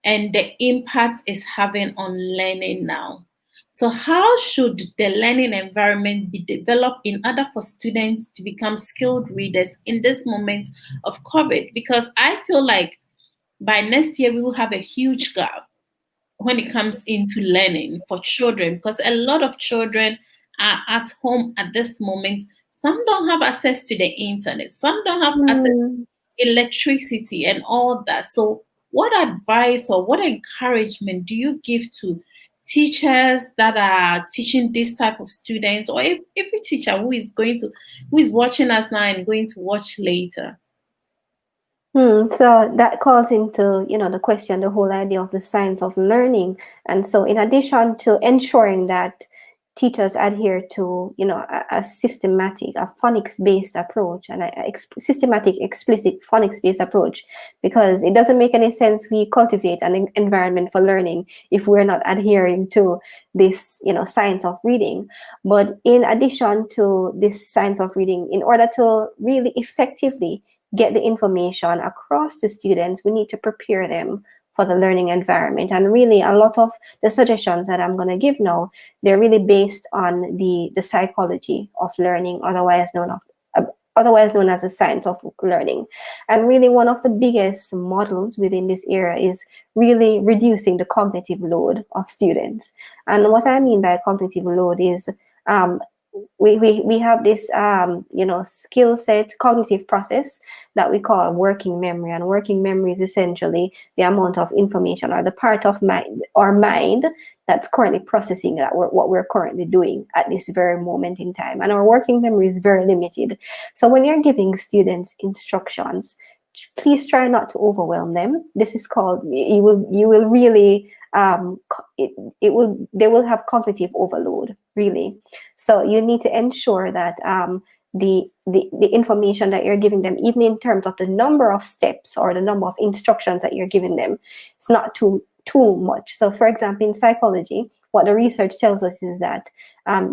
and the impact it's having on learning now. So, how should the learning environment be developed in order for students to become skilled readers in this moment of COVID? Because I feel like by next year we will have a huge gap when it comes into learning for children, because a lot of children are at home at this moment. Some don't have access to the internet, some don't have access Mm. electricity and all that. So, what advice or what encouragement do you give to teachers that are teaching this type of students, or every teacher who is watching us now and going to watch later? So that calls into, the question, the whole idea of the science of learning. And so in addition to ensuring that teachers adhere to, a systematic, a phonics-based approach, and a systematic, explicit phonics-based approach, because it doesn't make any sense we cultivate an environment for learning if we're not adhering to this, science of reading. But in addition to this science of reading, in order to really effectively get the information across to students, we need to prepare them for the learning environment. And really, a lot of the suggestions that I'm going to give now, they're really based on the psychology of learning, otherwise known as the science of learning. And really, one of the biggest models within this area is really reducing the cognitive load of students. And what I mean by cognitive load is we have this skill set cognitive process that we call working memory, and working memory is essentially the amount of information or the part of mind that's currently processing what we're currently doing at this very moment in time, and our working memory is very limited. So when you're giving students instructions, please try not to overwhelm them. This is called, you will really they will have cognitive overload, really. So you need to ensure that the information that you're giving them, even in terms of the number of steps or the number of instructions that you're giving them, it's not too much. So for example, in psychology, what the research tells us is that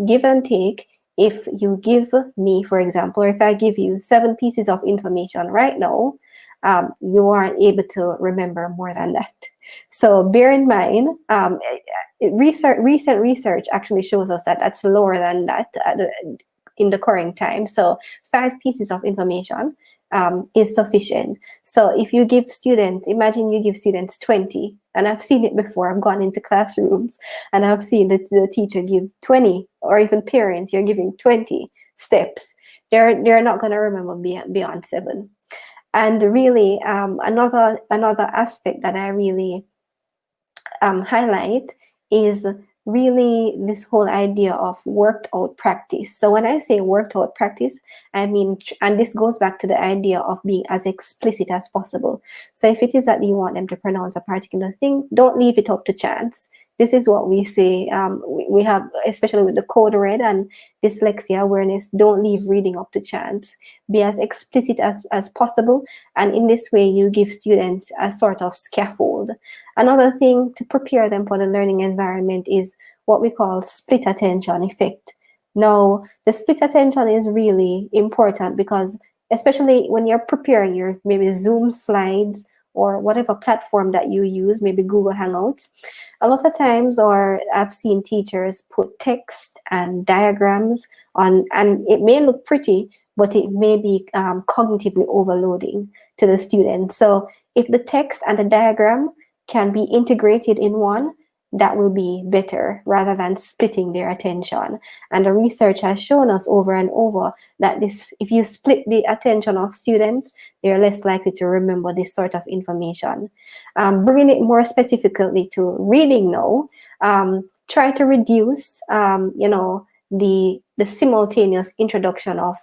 give and take, if you give me, for example, or if I give you 7 pieces of information right now, you aren't able to remember more than that. So bear in mind, recent research actually shows us that that's lower than that in the current time. So 5 pieces of information is sufficient. So if you give students, imagine you give students 20, and I've seen it before. I've gone into classrooms and I've seen the teacher give 20, or even parents, you're giving 20 steps. They're not going to remember beyond 7. And really, another aspect that I really highlight is really this whole idea of worked out practice. So when I say worked out practice, I mean, and this goes back to the idea of being as explicit as possible. So if it is that you want them to pronounce a particular thing, don't leave it up to chance. This is what we say. We have, especially with the code red and dyslexia awareness, don't leave reading up to chance. Be as explicit as possible. And in this way, you give students a sort of scaffold. Another thing to prepare them for the learning environment is what we call split attention effect. Now, the split attention is really important because especially when you're preparing your maybe Zoom slides or whatever platform that you use, maybe Google Hangouts, a lot of times, or I've seen teachers put text and diagrams on, and it may look pretty, but it may be cognitively overloading to the student. So if the text and the diagram can be integrated in one, that will be better rather than splitting their attention. And the research has shown us over and over that this, if you split the attention of students, they're less likely to remember this sort of information. Bringing it more specifically to reading now, try to reduce, the simultaneous introduction of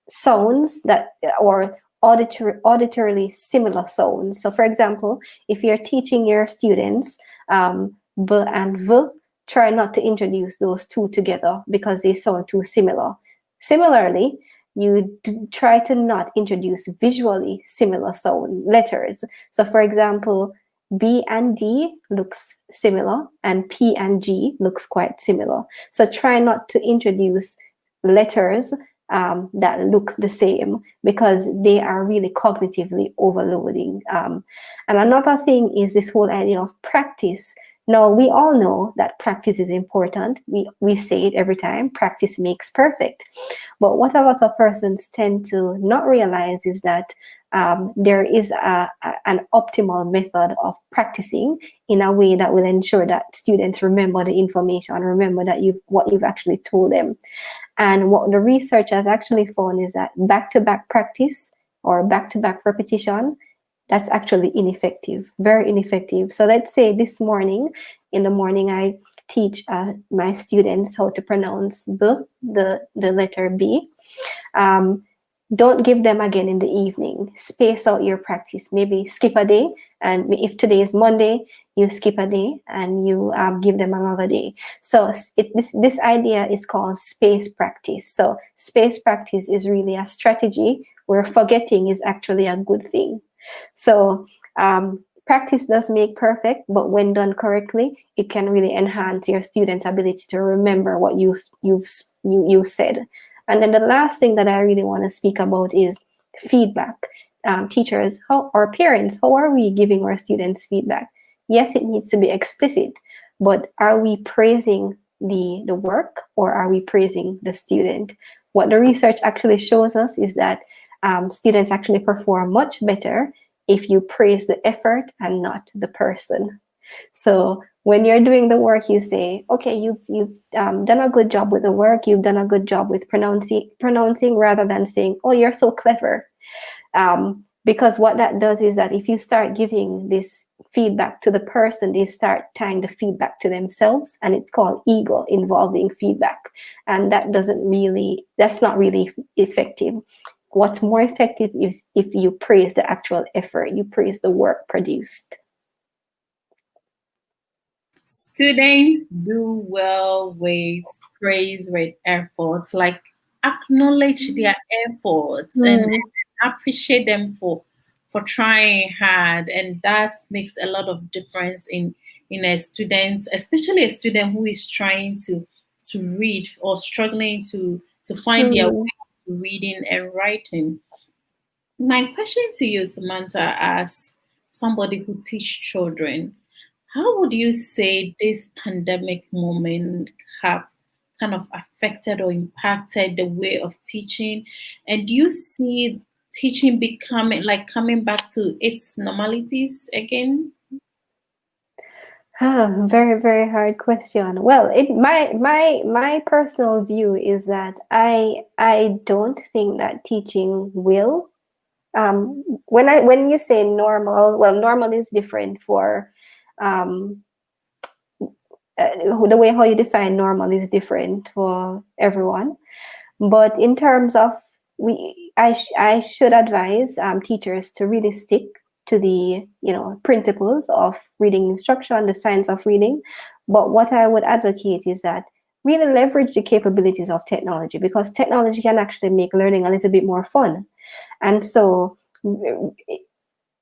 sounds that or auditorily similar sounds. So, for example, if you're teaching your students b and v, try not to introduce those two together because they sound too similar. Similarly, you try to not introduce visually similar sound letters. So, for example, B and D looks similar and P and G looks quite similar. So try not to introduce letters that look the same because they are really cognitively overloading. And another thing is this whole idea of practice. Now, we all know that practice is important. We say it every time, practice makes perfect. But what a lot of persons tend to not realize is that there is an optimal method of practicing in a way that will ensure that students remember the information, remember that what you've actually told them. And what the research has actually found is that back-to-back practice or back-to-back repetition, that's actually ineffective, very ineffective. So let's say this morning, in the morning, I teach my students how to pronounce the letter B. Don't give them again in the evening. Space out your practice. Maybe skip a day. And if today is Monday, you skip a day and you give them another day. So this idea is called space practice. So space practice is really a strategy where forgetting is actually a good thing. So practice does make perfect, but when done correctly, it can really enhance your students' ability to remember what you've said. And then the last thing that I really want to speak about is feedback. Teachers, or parents, how are we giving our students feedback? Yes, it needs to be explicit, but are we praising the work or are we praising the student? What the research actually shows us is that students actually perform much better if you praise the effort and not the person. So when you're doing the work, you say, okay, you've done a good job with the work, you've done a good job with pronouncing rather than saying, oh, you're so clever. Because what that does is that if you start giving this feedback to the person, they start tying the feedback to themselves, and it's called ego involving feedback. And that's not really effective. What's more effective is if you praise the actual effort, you praise the work produced. Students do well with praise with efforts, like acknowledge their efforts and appreciate them for trying hard, and that makes a lot of difference in a student, especially a student who is trying to read or struggling to find their way to reading and writing. My question to you, Samantha, as somebody who teaches children, how would you say this pandemic moment have kind of affected or impacted the way of teaching? And do you see teaching becoming like coming back to its normalities again? Very, very hard question. Well, my personal view is that I don't think that teaching will. When you say normal, well, normal is different for the way how you define normal is different for everyone. But in terms of I should advise teachers to really stick to the principles of reading instruction, the science of reading. But what I would advocate is that really leverage the capabilities of technology, because technology can actually make learning a little bit more fun. And so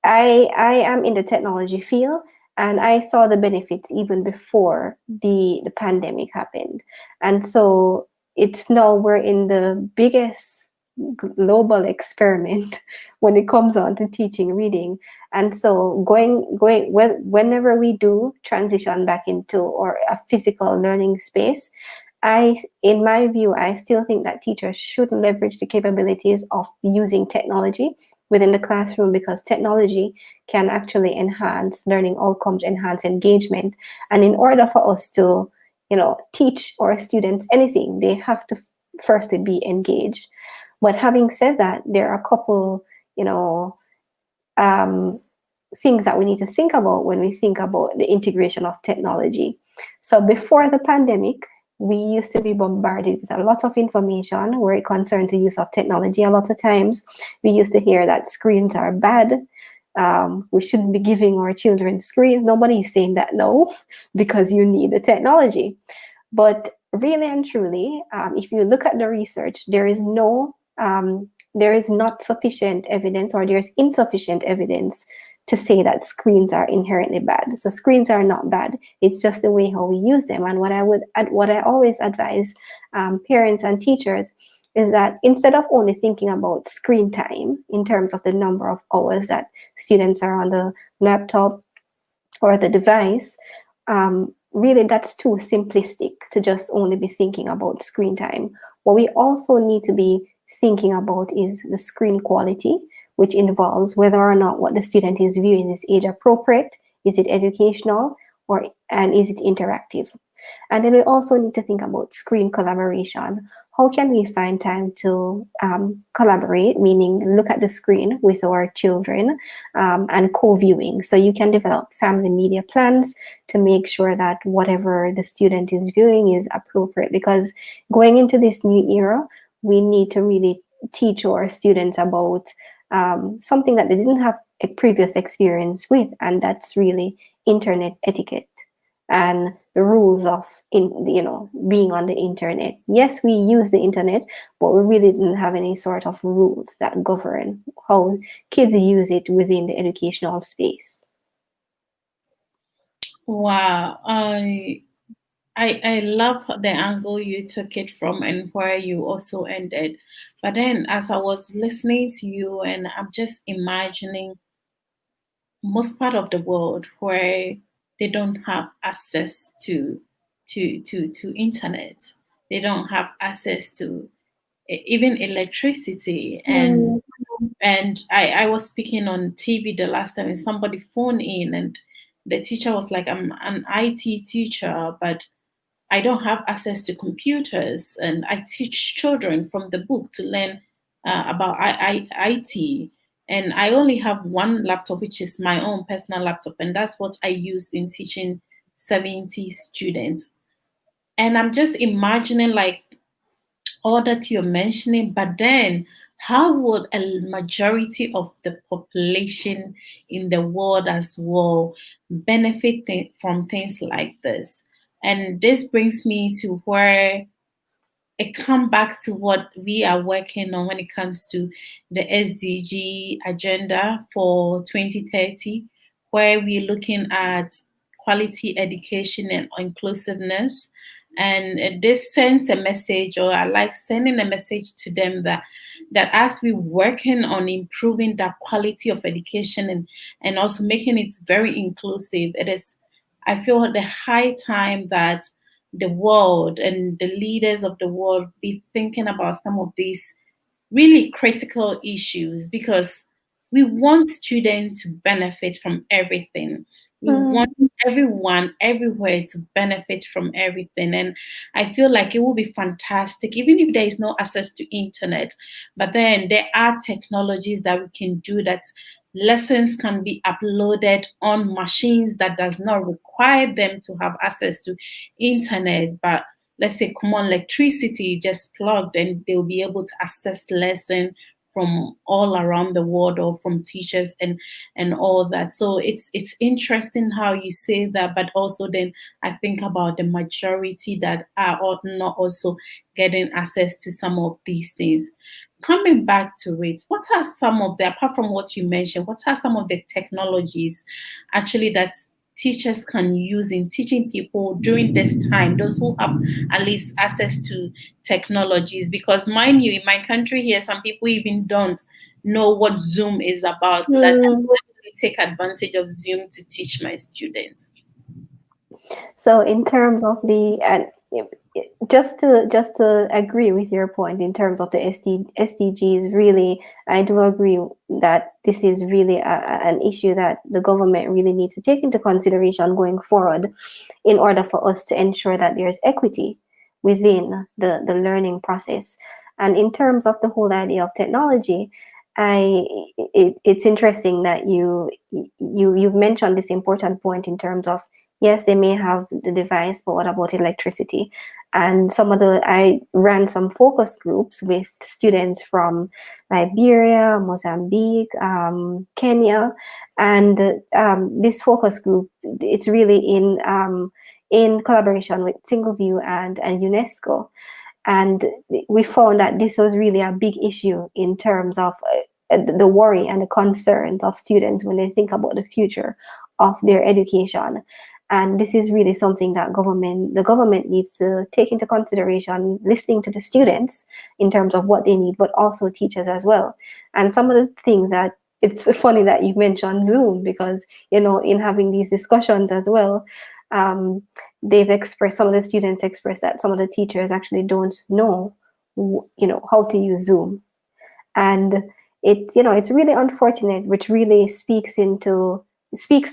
I am in the technology field, and I saw the benefits even before the pandemic happened. And so it's now we're in the biggest global experiment when it comes on to teaching reading. And so whenever we do transition back into or a physical learning space, in my view, I still think that teachers should leverage the capabilities of using technology within the classroom, because technology can actually enhance learning outcomes, enhance engagement. And in order for us to, teach our students anything, they have to firstly be engaged. But having said that, there are a couple, um, things that we need to think about when we think about the integration of technology. So before the pandemic, we used to be bombarded with a lot of information where it concerns the use of technology. A lot of times we used to hear that screens are bad. We shouldn't be giving our children screens. Nobody is saying that no, because you need the technology. But really and truly, if you look at the research, there is not sufficient evidence, or there's insufficient evidence to say that screens are inherently bad. So screens are not bad. It's just the way how we use them. And what I always advise parents and teachers is that instead of only thinking about screen time in terms of the number of hours that students are on the laptop or the device, really that's too simplistic to just only be thinking about screen time. What we also need to be thinking about is the screen quality, which involves whether or not what the student is viewing is age appropriate, is it educational, and is it interactive. And then we also need to think about screen collaboration. How can we find time to collaborate, meaning look at the screen with our children, and co-viewing? So you can develop family media plans to make sure that whatever the student is viewing is appropriate, because going into this new era, we need to really teach our students about something that they didn't have a previous experience with, and that's really internet etiquette and the rules of being on the internet. Yes, we use the internet, but we really didn't have any sort of rules that govern how kids use it within the educational space. Wow. I love the angle you took it from and where you also ended. But then as I was listening to you, and I'm just imagining most part of the world where they don't have access to internet. They don't have access to even electricity. Mm, And I was speaking on TV the last time, and somebody phoned in, and the teacher was like, I'm an IT teacher, but I don't have access to computers, and I teach children from the book to learn about IT. And I only have one laptop, which is my own personal laptop, and that's what I use in teaching 70 students. And I'm just imagining like all that you're mentioning, but then how would a majority of the population in the world as well benefit from things like this? And this brings me to where it come back to what we are working on when it comes to the SDG agenda for 2030, where we're looking at quality education and inclusiveness. And this sends a message, or I like sending a message to them that as we're working on improving the quality of education and also making it very inclusive, it is, I feel, the high time that the world and the leaders of the world be thinking about some of these really critical issues, because we want students to benefit from everything. We want mm, everyone everywhere to benefit from everything. And I feel like it will be fantastic, even if there is no access to internet, but then there are technologies that we can do that lessons can be uploaded on machines that does not require them to have access to internet, but let's say common electricity just plugged, and they'll be able to access lesson from all around the world, or from teachers and all that. So it's interesting how you say that, but also then I think about the majority that are not also getting access to some of these things. Coming back to it, what are some of the, apart from what you mentioned, what are some of the technologies actually that teachers can use in teaching people during this time, those who have at least access to technologies? Because mind you, in my country here, some people even don't know what Zoom is about, that I Mm. really take advantage of Zoom to teach my students. So in terms of the just to agree with your point in terms of the SDGs, really, I do agree that this is really an issue that the government really needs to take into consideration going forward, in order for us to ensure that there's equity within the learning process. And in terms of the whole idea of technology, it's interesting that you've mentioned this important point in terms of, yes, they may have the device, but what about electricity? And I ran some focus groups with students from Liberia, Mozambique, Kenya, and this focus group, it's really in collaboration with Single View and UNESCO. And we found that this was really a big issue in terms of the worry and the concerns of students when they think about the future of their education. And this is really something that the government needs to take into consideration, listening to the students in terms of what they need, but also teachers as well. And some of the things that, it's funny that you mentioned Zoom, because, in having these discussions as well, some of the students expressed that some of the teachers actually don't know, how to use Zoom. And it's really unfortunate, which really speaks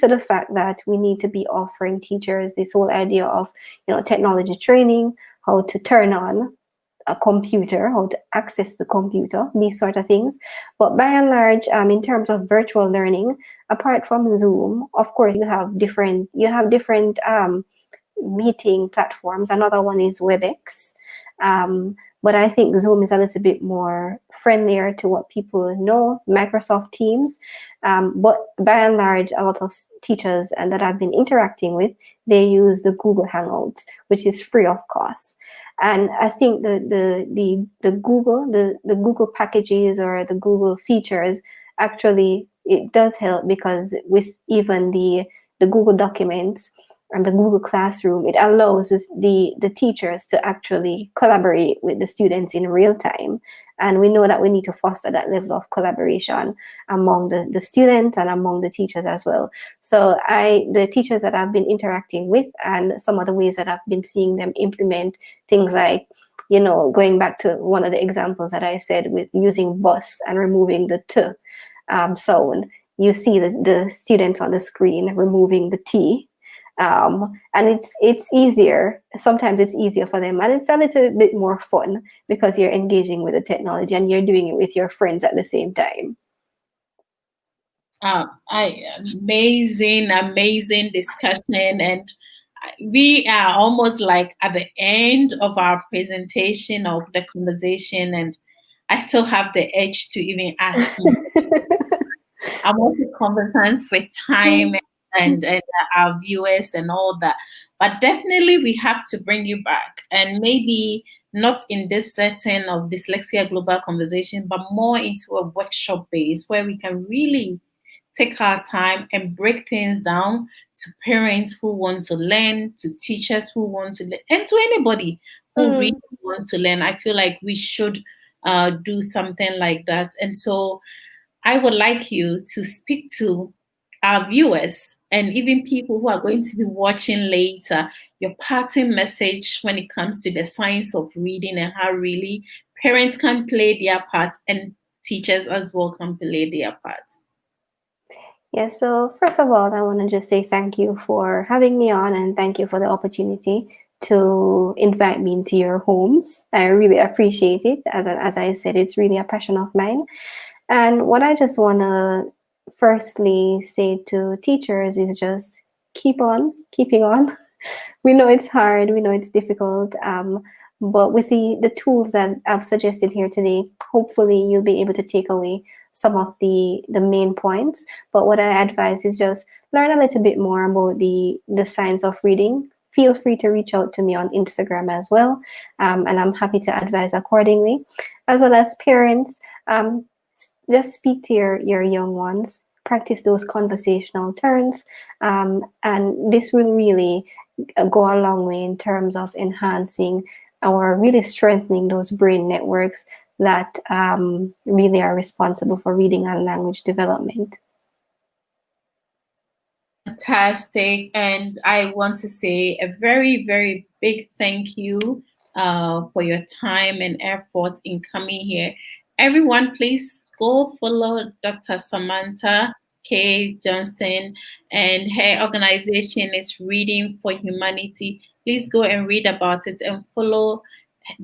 to the fact that we need to be offering teachers this whole idea of, technology training, how to turn on a computer, how to access the computer, these sort of things. But by and large, in terms of virtual learning, apart from Zoom, of course, you have different meeting platforms. Another one is WebEx. But I think Zoom is a little bit more friendlier to what people know, Microsoft Teams. But by and large, a lot of teachers and that I've been interacting with, they use the Google Hangouts, which is free of cost. And I think the Google packages or the Google features, actually, it does help, because with even the Google Documents and the Google Classroom, it allows the teachers to actually collaborate with the students in real time. And we know that we need to foster that level of collaboration among the students and among the teachers as well. So the teachers that I've been interacting with, and some of the ways that I've been seeing them implement things like, going back to one of the examples that I said with using bus and removing the t sound, you see the students on the screen removing the t. And it's easier. Sometimes it's easier for them, and it's a little bit more fun because you're engaging with the technology and you're doing it with your friends at the same time. Amazing discussion, and we are almost like at the end of our presentation of the conversation, and I still have the edge to even ask you. I'm also conversant with time and our viewers and all that. But definitely we have to bring you back, and maybe not in this setting of Dyslexia Global Conversation, but more into a workshop base where we can really take our time and break things down to parents who want to learn, to teachers who want to learn, and to anybody who really wants to learn. I feel like we should do something like that. And so I would like you to speak to our viewers and even people who are going to be watching later, your parting message when it comes to the science of reading and how really parents can play their part and teachers as well can play their parts. Yeah, so first of all, I want to just say thank you for having me on, and thank you for the opportunity to invite me into your homes. I really appreciate it. As I said, it's really a passion of mine. And what I just want to firstly say to teachers is just keep on keeping on. We know it's hard, we know it's difficult, but with the tools that I've suggested here today, hopefully you'll be able to take away some of the main points. But what I advise is just learn a little bit more about the science of reading. Feel free to reach out to me on Instagram as well, and I'm happy to advise accordingly. As well as parents, just speak to your young ones. practice those conversational turns, and this will really go a long way in terms of enhancing or really strengthening those brain networks that really are responsible for reading and language development. Fantastic. And I want to say a very, very big thank you for your time and effort in coming here. Everyone, please go follow Dr. Samantha-Kaye Johnston, and her organization is Reading for Humanity. Please go and read about it and follow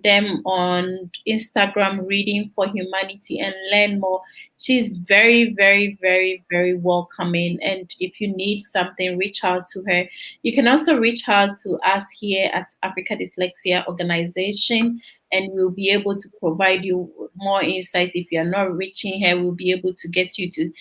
them on Instagram, Reading for Humanity, and learn more. She's very, very, very, very welcoming. And if you need something, reach out to her. You can also reach out to us here at Africa Dyslexia Organization, and we'll be able to provide you more insight. If you're not reaching her, we'll be able to get you to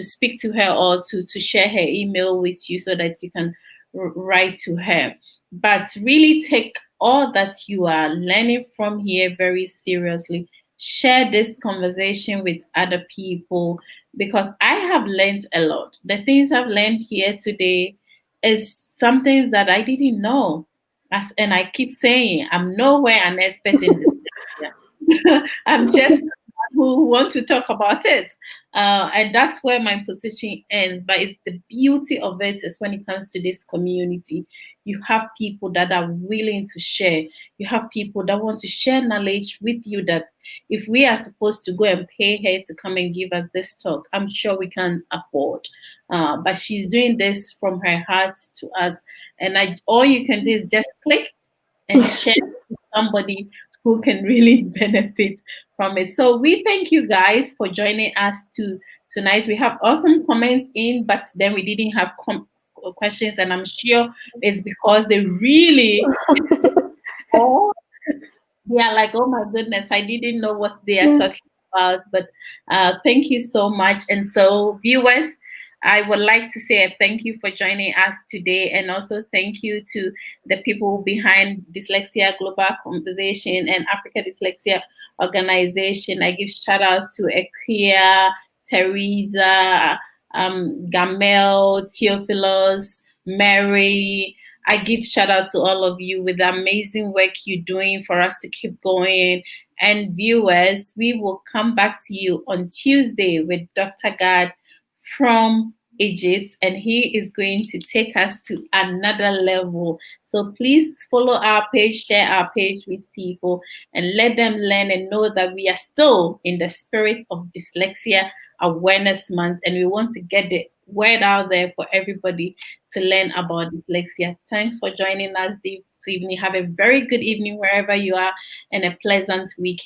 speak to her, or to share her email with you so that you can write to her. But really take all that you are learning from here very seriously. Share this conversation with other people, because I have learned a lot. The things I've learned here today is some things that I didn't know. And I keep saying, I'm nowhere an expert in this area. I'm just who want to talk about it. And that's where my position ends. But it's the beauty of it is when it comes to this community, you have people that are willing to share. You have people that want to share knowledge with you, that if we are supposed to go and pay her to come and give us this talk, I'm sure we can afford. But she's doing this from her heart to us. And all you can do is just click and share with somebody who can really benefit from it. So we thank you guys for joining us tonight. We have awesome comments in, but then we didn't have questions, and I'm sure it's because they really yeah, like, oh my goodness, I didn't know what they are talking about. But thank you so much. And so, viewers, I would like to say a thank you for joining us today, and also thank you to the people behind Dyslexia Global Conversation and Africa Dyslexia Organization. I give shout out to Ekia, Teresa, Gamel, Theophilus, Mary. I give shout out to all of you with the amazing work you're doing for us to keep going. And viewers, we will come back to you on Tuesday with Dr. Gad from Egypt, and he is going to take us to another level. So please follow our page, share our page with people, and let them learn and know that we are still in the spirit of Dyslexia Awareness Month, and we want to get the word out there for everybody to learn about dyslexia. Thanks for joining us this evening. Have a very good evening wherever you are, and a pleasant weekend.